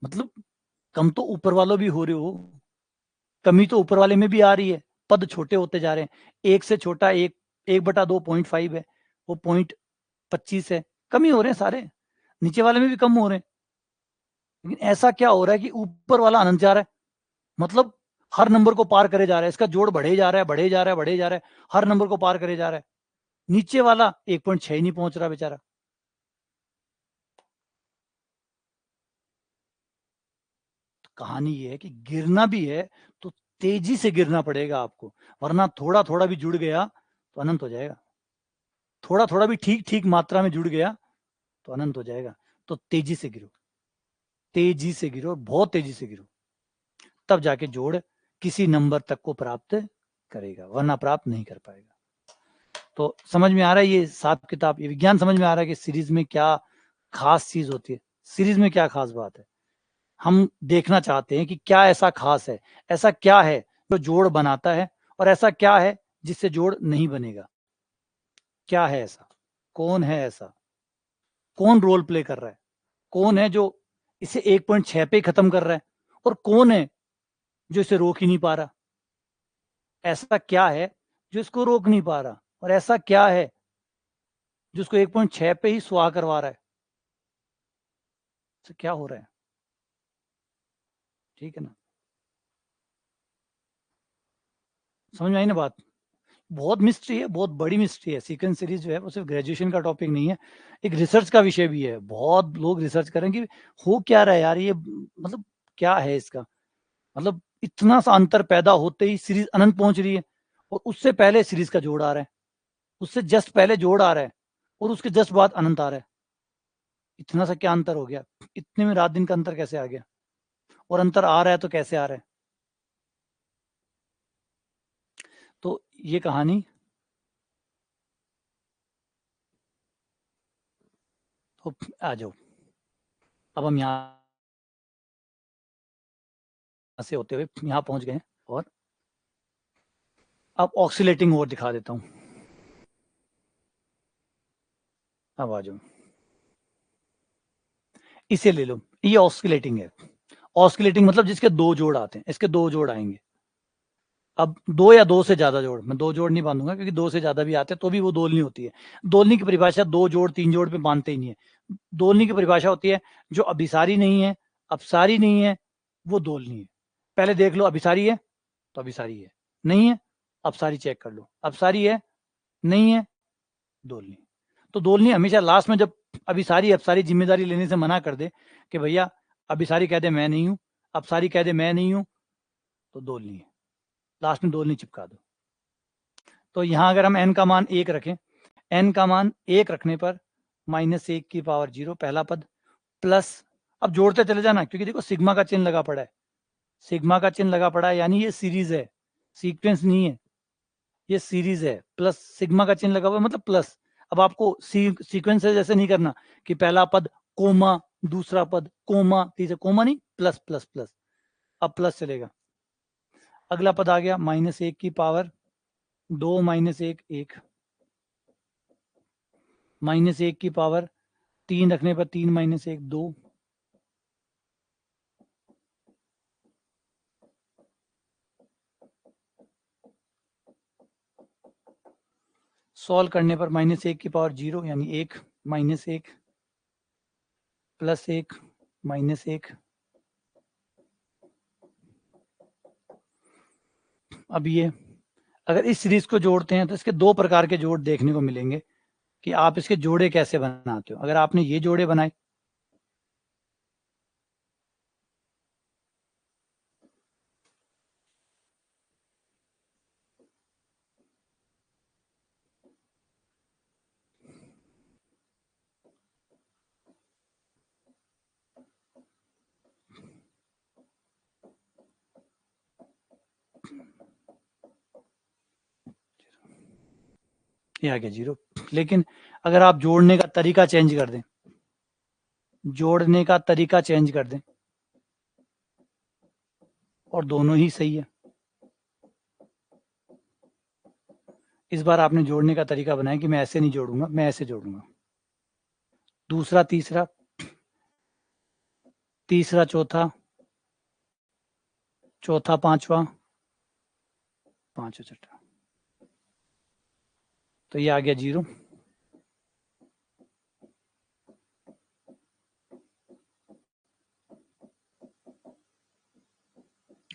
मतलब कम तो ऊपर वालों भी हो रहे हो, कमी तो ऊपर वाले में भी आ रही है, पद छोटे होते जा रहे हैं, एक से छोटा 1/2.5 है, वो 0.25 है, कमी हो रहे हैं सारे, नीचे वाले में भी कम हो रहे हैं। लेकिन ऐसा क्या हो रहा है कि ऊपर वाला अनंत जा रहा है, मतलब हर नंबर को पार करे जा रहा है, इसका जोड़ बढ़े जा रहा है बढ़े जा रहा है बढ़े जा रहा है, हर नंबर को पार करे जा रहा है, नीचे वाला 1.6 नहीं पहुंच रहा बेचारा। तो कहानी ये है कि गिरना भी है तो तेजी से गिरना पड़ेगा आपको, वरना थोड़ा थोड़ा भी जुड़ गया तो अनंत हो जाएगा, थोड़ा थोड़ा भी ठीक ठीक मात्रा में जुड़ गया तो अनंत हो जाएगा। तो तेजी से गिरो, तेजी से गिरो, बहुत तेजी से गिरो, तब जाके जोड़ किसी नंबर तक को प्राप्त करेगा, वरना प्राप्त नहीं कर पाएगा। तो समझ में आ रहा है ये हिसाब किताब, ये विज्ञान समझ में आ रहा है कि सीरीज में क्या खास चीज होती है, सीरीज में क्या खास बात है। हम देखना चाहते हैं कि क्या ऐसा खास है, ऐसा क्या है जो जोड़ बनाता है, और ऐसा क्या है जिससे जोड़ नहीं बनेगा। क्या है ऐसा, कौन है ऐसा, कौन रोल प्ले कर रहा है, कौन है जो इसे 1.6 पे खत्म कर रहा है, और कौन है जो इसे रोक ही नहीं पा रहा। ऐसा क्या है जो इसको रोक नहीं पा रहा, और ऐसा क्या है जो इसको 1.6 पे ही स्वाह करवा रहा है। तो क्या हो रहा है, ठीक है ना? समझ में आई ना बात? बहुत मिस्ट्री है, बहुत बड़ी मिस्ट्री है। सीक्वेंस सीरीज जो है वो सिर्फ ग्रेजुएशन का टॉपिक नहीं है, एक रिसर्च का विषय भी है। बहुत लोग रिसर्च करें कि हो क्या रहा है यार, ये मतलब क्या है इसका, मतलब इतना सा अंतर पैदा होते ही सीरीज अनंत पहुंच रही है, और उससे पहले सीरीज का जोड़ आ रहा है, उससे जस्ट पहले जोड़ आ रहा है, और उसके जस्ट बाद अनंत आ रहा है। इतना सा क्या अंतर हो गया, इतने में रात दिन का अंतर कैसे आ गया, और अंतर आ रहा है तो कैसे आ रहा है? तो ये कहानी, तो आ जाओ, अब हम यहाँ से होते हुए यहाँ पहुंच गए हैं, और अब ऑक्सीलेटिंग और दिखा देता हूँ। अब आ जाओ, इसे ले लो, ये ऑस्किलेटिंग है। ऑस्किलेटिंग मतलब जिसके दो जोड़ आते हैं, इसके दो जोड़ आएंगे। अब दो या दो से ज्यादा जोड़, मैं दो जोड़ नहीं बांधूंगा क्योंकि दो से ज्यादा भी आते हैं तो भी वो दोलनी होती है। दोलनी की परिभाषा दो जोड़ तीन जोड़ पे बांधते ही नहीं है। दोलनी की परिभाषा होती है जो अभिसारी नहीं है, अपसारी नहीं है, वो दोलनी है। पहले देख लो, अभिसारी है तो अभिसारी है, नहीं है अपसारी चेक कर लो, अपसारी है नहीं है दोलनी। तो दोलनी हमेशा लास्ट में, जब अभिसारी अपसारी जिम्मेदारी लेने से मना कर दे कि भैया अभिसारी कह दे मैं नहीं हूं, अपसारी कह दे मैं नहीं हूं, तो दोलनी है, लास्ट में दोलनी चिपका दो। तो यहां अगर हम n का मान 1 रखें, n का मान 1 रखने पर -1 की पावर 0 पहला पद, प्लस, अब जोड़ते चले जाना क्योंकि देखो सिग्मा का चिन्ह लगा पड़ा है, सिग्मा का चिन्ह लगा पड़ा है, यानी ये सीरीज है, सीक्वेंस नहीं है, ये सीरीज है। प्लस सिग्मा का चिन्ह लगा हुआ मतलब प्लस। अब आपको सीक्वेंस है जैसे नहीं करना कि पहला पद कोमा, दूसरा पद कोमा, तीसरा कोमा नहीं, प्लस प्लस प्लस, अब प्लस चलेगा। अगला पद आ गया -1 की पावर 2 -1 1, -1 की पावर 3 रखने पर 3 -1 2, सॉल्व करने पर -1 की पावर 0 यानी 1, -1 +1 -1। अब ये अगर इस सीरीज को जोड़ते हैं तो इसके दो प्रकार के जोड़ देखने को मिलेंगे कि आप इसके जोड़े कैसे बनाते हो। अगर आपने ये जोड़े बनाए, ये आ गया 0। लेकिन अगर आप जोड़ने का तरीका चेंज कर दें, जोड़ने का तरीका चेंज कर दें और दोनों ही सही है, इस बार आपने जोड़ने का तरीका बनाया कि मैं ऐसे नहीं जोड़ूंगा, मैं ऐसे जोड़ूंगा, दूसरा तीसरा, तीसरा चौथा, चौथा पांचवा, पांचवा छठा, तो ये आ गया 0।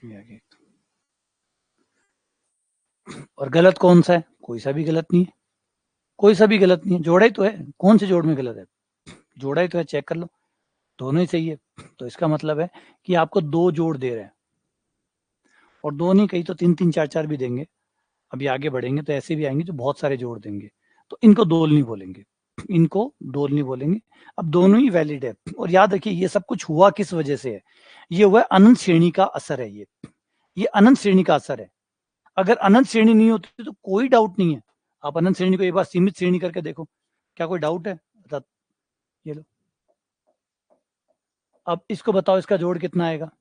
ये आ गया। और गलत कौन सा है? कोई सा भी गलत नहीं है, कोई सा भी गलत नहीं है, जोड़ा ही तो है, कौन से जोड़ में गलत है? जोड़ा ही तो है, चेक कर लो, दोनों ही सही है। तो इसका मतलब है कि आपको दो जोड़ दे रहे हैं, और दो नहीं कही तो तीन तीन चार चार भी देंगे। अभी आगे बढ़ेंगे तो ऐसे भी आएंगे जो बहुत सारे जोड़ देंगे, तो इनको दोल नहीं बोलेंगे, इनको दोल नहीं बोलेंगे। अब दोनों ही वैलिड है, और याद रखिए ये सब कुछ हुआ किस वजह से है, ये हुआ अनंत श्रेणी का असर है, ये अनंत श्रेणी का असर है। अगर अनंत श्रेणी नहीं होती तो कोई डाउट नहीं है। आप अनंत श्रेणी को एक बार सीमित श्रेणी करके देखो, क्या कोई डाउट है? बता, ये लो, अब इसको बताओ इसका जोड़ कितना आएगा?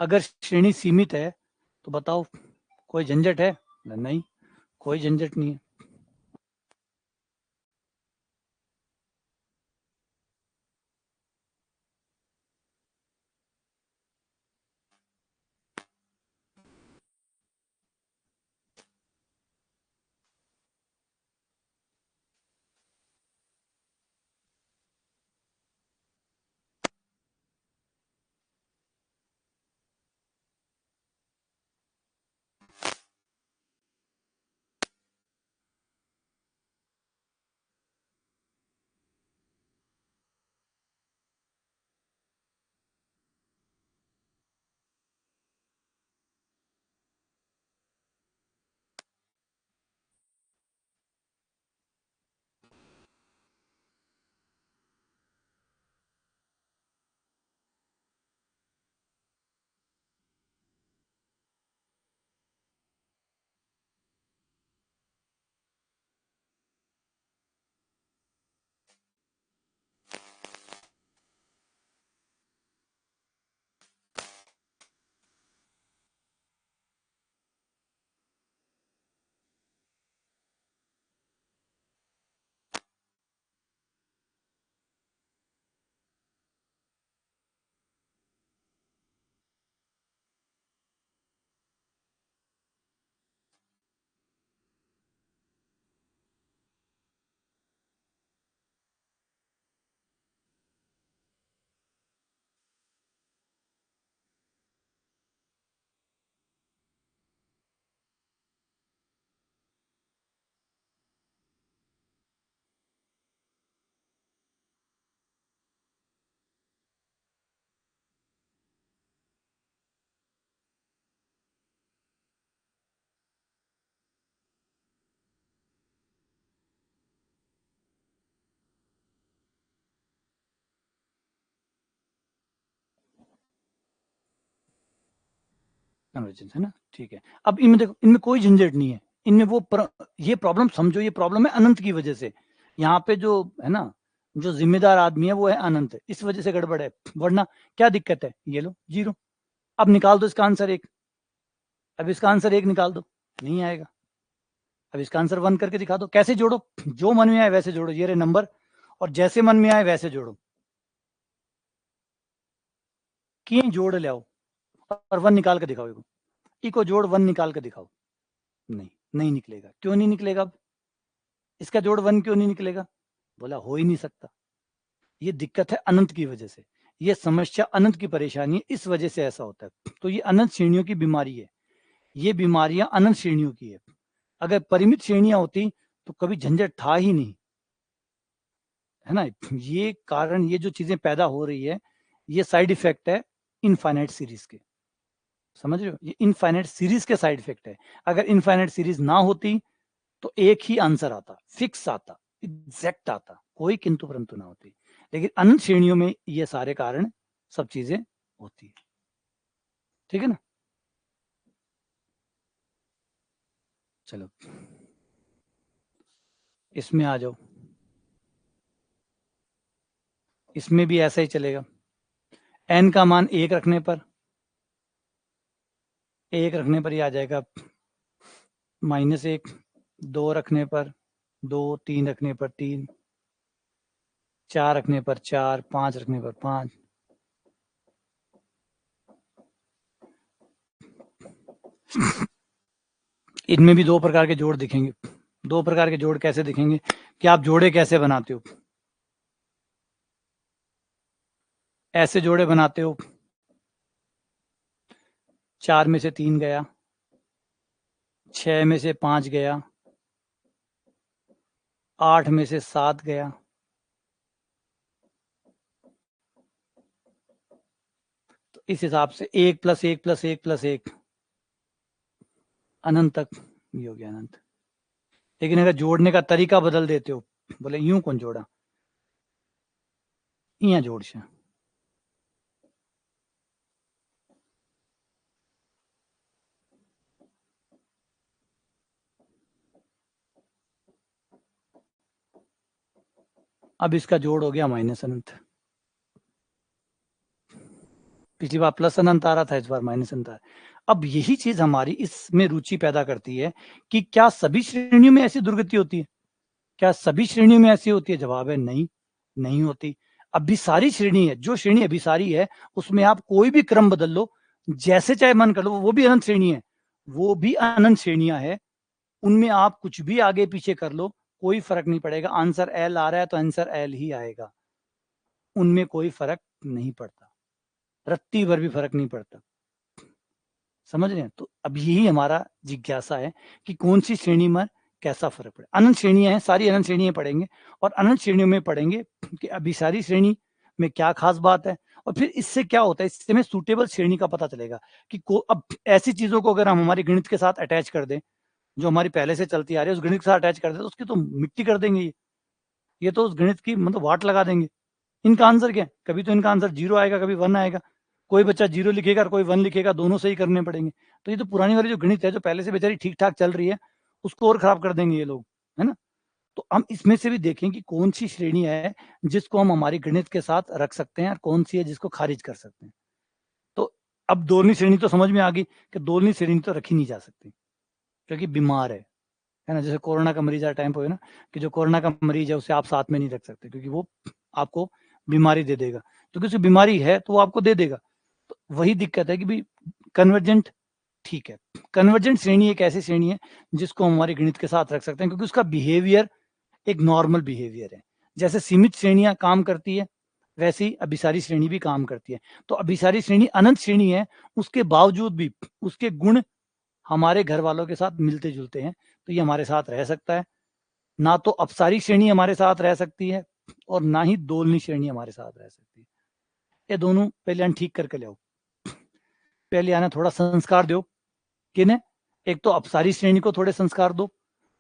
अगर श्रेणी सीमित है तो बताओ कोई झंझट है? नहीं, कोई झंझट नहीं है। कन्वर्जेंस है ना, ठीक है। अब इनमें देखो, इनमें कोई झंझट नहीं है, इनमें ये प्रॉब्लम समझो, ये प्रॉब्लम है अनंत की वजह से। यहाँ पे जो है ना, जो जिम्मेदार आदमी है वो है अनंत, इस वजह से गड़बड़ है, वरना क्या दिक्कत है, ये लो 0। अब निकाल दो इसका आंसर 1, अब इसका आंसर 1 निकाल दो, नहीं आएगा। अब इसका आंसर 1 करके दिखा दो, कैसे जोड़ो, जो मन में आए वैसे जोड़ो, ये रहे नंबर, और जैसे मन में आए वैसे जोड़ो, कि जोड़ ले आओ और 1 निकाल के दिखाओ, इको जोड़ 1 निकाल के दिखाओ, नहीं निकलेगा। क्यों नहीं निकलेगा? अब इसका जोड़ 1 क्यों नहीं निकलेगा? बोला हो ही नहीं सकता। ये दिक्कत है अनंत की वजह से, ये समस्या अनंत की परेशानी है, इस वजह से ऐसा होता है। तो ये अनंत श्रेणियों की बीमारी है, ये बीमारियां अनंत श्रेणियों की है। अगर परिमित श्रेणियां होती तो कभी झंझट था ही नहीं, है ना। ये कारण, ये जो चीजें पैदा हो रही है, ये साइड इफेक्ट है इनफाइनाइट सीरीज के, समझ रहे हो, ये इनफाइनाइट सीरीज के साइड इफेक्ट है। अगर इनफाइनाइट सीरीज ना होती तो एक ही आंसर आता, फिक्स आता, एग्जैक्ट आता, कोई किंतु परंतु ना होती। लेकिन अनंत श्रेणियों में ये सारे कारण, सब चीजें होती है, ठीक है ना। चलो इसमें आ जाओ, इसमें भी ऐसा ही चलेगा। n का मान 1 रखने पर, 1 रखने पर ये आ जाएगा -1, 2 रखने पर 2, 3 रखने पर 3, 4 रखने पर 4, 5 रखने पर 5। इनमें भी 2 प्रकार के जोड़ दिखेंगे। 2 प्रकार के जोड़ कैसे दिखेंगे, कि आप जोड़े कैसे बनाते हो, ऐसे जोड़े बनाते हो, 4 में से 3 गया, 6 में से 5 गया, 8 में से 7 गया, तो इस हिसाब से 1 + 1 + 1 + 1 अनंत तक, ये हो गया अनंत। लेकिन अगर जोड़ने का तरीका बदल देते हो, बोले यूं कौन जोड़ा, इं जोड़ से, अब इसका जोड़ हो गया माइनस अनंत। पिछली बार प्लस अनंत आ रहा था, इस बार माइनस अनंत आ रहा है। अब यही चीज हमारी इसमें रुचि पैदा करती है कि क्या सभी श्रेणियों में ऐसी दुर्गति होती है, क्या सभी श्रेणियों में ऐसी होती है? जवाब है नहीं, नहीं होती। अभिसारी श्रेणी है, जो श्रेणी अभिसारी है उसमें आप कोई भी क्रम बदल लो, जैसे चाहे मन कर लो, वो भी अनंत श्रेणी है, वो भी अनंत श्रेणियां है, उनमें आप कुछ भी आगे पीछे कर लो, कोई फर्क नहीं पड़ेगा। आंसर एल आ रहा है तो आंसर एल ही आएगा, उनमें कोई फर्क नहीं पड़ता, रत्ती भर भी फर्क नहीं पड़ता, समझ रहे हैं। तो अब यही हमारा जिज्ञासा है कि कौन सी श्रेणी में कैसा फर्क पड़े। अनंत श्रेणियां हैं, सारी अनंत श्रेणियां पढ़ेंगे, और अनंत श्रेणियों में पढ़ेंगे कि अभिसारी श्रेणी में क्या खास बात है, और फिर इससे क्या होता है, इससे हमें सूटेबल श्रेणी का पता चलेगा कि अब ऐसी चीजों को अगर हम हमारे गणित के साथ अटैच कर दें, जो हमारी पहले से चलती आ रही है उस गणित के साथ अटैच कर दें, तो उसकी तो मिट्टी कर देंगे ये तो उस गणित की मतलब वाट लगा देंगे। इनका आंसर क्या है, कभी तो इनका आंसर 0 आएगा, कभी 1 आएगा, कोई बच्चा 0 लिखेगा और कोई 1 लिखेगा, दोनों सही करने पड़ेंगे। तो ये तो पुरानी वाली जो गणित है, जो पहले से बेचारी ठीक ठाक चल रही है, उसको और खराब कर देंगे ये लोग, है ना। तो हम इसमें से भी देखें कि कौन सी श्रेणी है जिसको हम हमारी गणित के साथ रख सकते हैं, और कौन सी है जिसको खारिज कर सकते हैं। तो अब दोलनी श्रेणी तो समझ में आ गई कि दोलनी श्रेणी तो रखी नहीं जा सकती, क्योंकि बीमार है ना। जैसे कोरोना का मरीज टाइम पे है ना, कि जो कोरोना का मरीज है उसे आप साथ में नहीं रख सकते, क्योंकि वो आपको बीमारी दे देगा, क्योंकि उसे बीमारी है तो वो आपको दे देगा। तो वही दिक्कत है कि भाई कन्वर्जेंट, ठीक है, कन्वर्जेंट श्रेणी एक ऐसी श्रेणी है जिसको हम हमारे गणित के साथ रख सकते हैं, क्योंकि उसका बिहेवियर एक नॉर्मल बिहेवियर है। जैसे सीमित श्रेणियां काम करती है, वैसे ही अभिसारी श्रेणी भी काम करती है। तो अभिसारी श्रेणी अनंत श्रेणी है, उसके बावजूद भी उसके गुण हमारे घर वालों के साथ मिलते जुलते हैं, तो ये हमारे साथ रह सकता है। ना तो अपसारी श्रेणी हमारे साथ रह सकती है, और ना ही दोलनी श्रेणी हमारे साथ रह सकती है। ये दोनों पहले हम ठीक करके ले, पहले आना थोड़ा संस्कार दो, किन्हें, एक तो अपसारी श्रेणी को थोड़े संस्कार दो,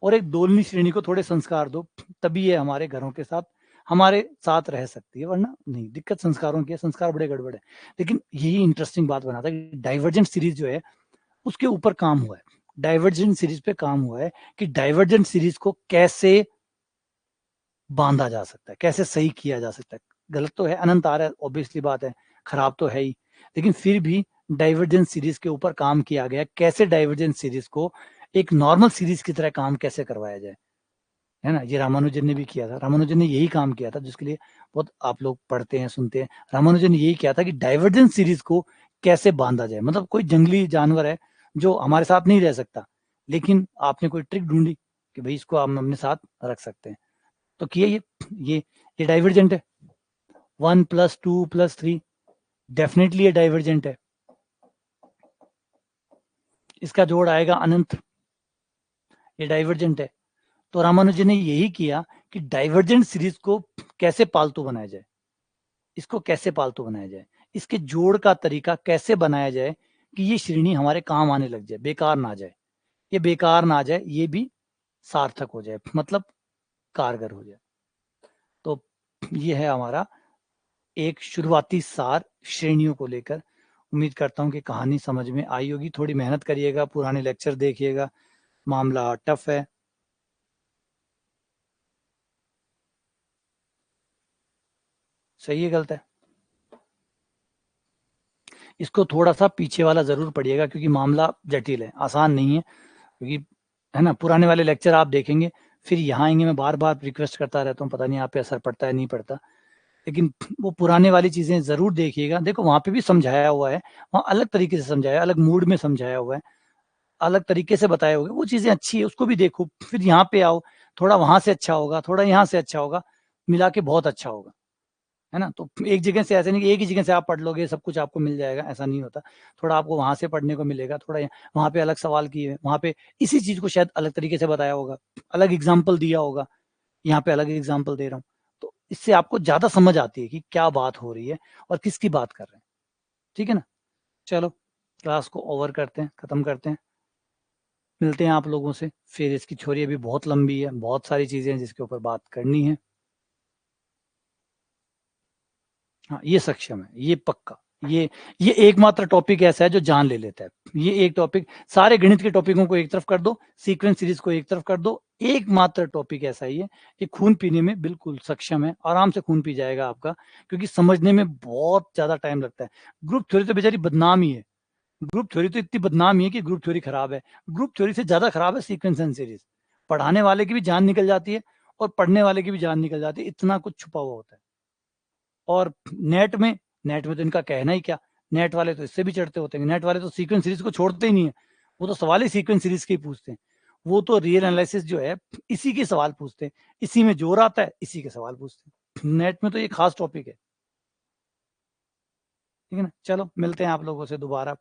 और एक दोलनी श्रेणी को थोड़े संस्कार दो, तभी ये हमारे घरों के साथ हमारे साथ रह सकती है, वरना नहीं। दिक्कत संस्कारों की है, संस्कार बड़े गड़बड़ है। लेकिन यही इंटरेस्टिंग बात बनाता है कि डाइवर्जेंट सीरीज जो है उसके ऊपर काम हुआ है, डाइवर्जेंट सीरीज पे काम हुआ है कि डाइवर्जेंट सीरीज को कैसे बांधा जा सकता है, कैसे सही किया जा सकता है। गलत तो है, अनंत आ रहा है, ऑब्वियसली बात है, खराब तो है ही, लेकिन फिर भी डाइवर्जेंट सीरीज के ऊपर काम किया गया, कैसे डाइवर्जेंट सीरीज को एक नॉर्मल सीरीज की तरह काम कैसे करवाया जाए, है ना। ये रामानुजन ने भी किया था, रामानुजन ने यही काम किया था, जिसके लिए बहुत आप लोग पढ़ते हैं सुनते हैं। रामानुजन ने यही किया था कि डाइवर्जेंट सीरीज को कैसे बांधा जाए, मतलब कोई जंगली जानवर है जो हमारे साथ नहीं रह सकता, लेकिन आपने कोई ट्रिक ढूंढी कि भाई इसको हम अपने साथ रख सकते हैं, तो किए ये ये डाइवर्जेंट है। 1 + 2 + 3 डेफिनेटली ये डाइवर्जेंट है, इसका जोड़ आएगा अनंत, ये डाइवर्जेंट है। तो रामानुजन ने यही किया कि डाइवर्जेंट सीरीज को कैसे पालतू बनाया जाए, इसको कैसे पालतू बनाया जाए, इसके जोड़ का तरीका कैसे बनाया जाए कि ये श्रेणी हमारे काम आने लग जाए, बेकार ना जाए, ये बेकार ना जाए, ये भी सार्थक हो जाए, मतलब कारगर हो जाए। तो ये है हमारा एक शुरुआती सार श्रेणियों को लेकर। उम्मीद करता हूं कि कहानी समझ में आई होगी, थोड़ी मेहनत करिएगा, पुराने लेक्चर देखिएगा, मामला टफ है। सही है गलत है? इसको थोड़ा सा पीछे वाला जरूर पढ़िएगा, क्योंकि मामला जटिल है, आसान नहीं है, क्योंकि है ना, पुराने वाले लेक्चर आप देखेंगे, फिर यहाँ आएंगे, मैं बार बार रिक्वेस्ट करता रहता हूँ, पता नहीं आप पे असर पड़ता है नहीं पड़ता, लेकिन वो पुराने वाली चीजें जरूर देखिएगा। देखो वहां पे भी समझाया हुआ है, वहां अलग तरीके से समझाया, अलग मूड में समझाया हुआ है, अलग तरीके से बताए होंगे, वो चीजें अच्छी है, उसको भी देखो, फिर यहाँ पे आओ, थोड़ा वहां से अच्छा होगा, थोड़ा यहाँ से अच्छा होगा, मिला के बहुत अच्छा होगा, है ना। तो एक जगह से ऐसे नहीं कि एक ही जगह से आप पढ़ लोगे सब कुछ आपको मिल जाएगा, ऐसा नहीं होता, थोड़ा आपको वहां से पढ़ने को मिलेगा, थोड़ा वहां पे अलग सवाल किए, वहां पे इसी चीज को शायद अलग तरीके से बताया होगा, अलग एग्जाम्पल दिया होगा, यहाँ पे अलग एग्जाम्पल दे रहा हूँ, तो इससे आपको ज्यादा समझ आती है कि क्या बात हो रही है और किसकी बात कर रहे हैं। ठीक है ना, चलो क्लास को ओवर करते हैं, खत्म करते हैं, मिलते हैं आप लोगों से फिर। इसकी थ्योरी अभी बहुत लंबी है, बहुत सारी चीजें हैं जिसके ऊपर बात करनी है। हाँ ये सक्षम है, ये पक्का, ये एकमात्र टॉपिक ऐसा है जो जान ले लेता है। ये एक टॉपिक, सारे गणित के टॉपिकों को एक तरफ कर दो, सीक्वेंस सीरीज को एक तरफ कर दो, एकमात्र टॉपिक ऐसा ही है, ये खून पीने में बिल्कुल सक्षम है, आराम से खून पी जाएगा आपका, क्योंकि समझने में बहुत ज्यादा टाइम लगता है। ग्रुप थ्योरी तो बेचारी बदनाम ही है, ग्रुप थ्योरी तो इतनी बदनाम ही है कि ग्रुप थ्योरी खराब है, ग्रुप थ्योरी से ज्यादा खराब है सीक्वेंस एंड सीरीज। पढ़ाने वाले की भी जान निकल जाती है और पढ़ने वाले की भी जान निकल जाती है, इतना कुछ छुपा हुआ होता है। और नेट में तो इनका कहना ही क्या, नेट वाले तो इससे भी चढ़ते होते हैं, नेट वाले तो सीक्वेंस सीरीज को छोड़ते ही नहीं है, वो तो सवाल ही सीक्वेंस सीरीज के ही पूछते हैं, वो तो रियल एनालिसिस जो है इसी के सवाल पूछते हैं, इसी में जोर आता है, इसी के सवाल पूछते हैं, नेट में तो ये खास टॉपिक है। ठीक है ना, चलो मिलते हैं आप लोगों से दोबारा।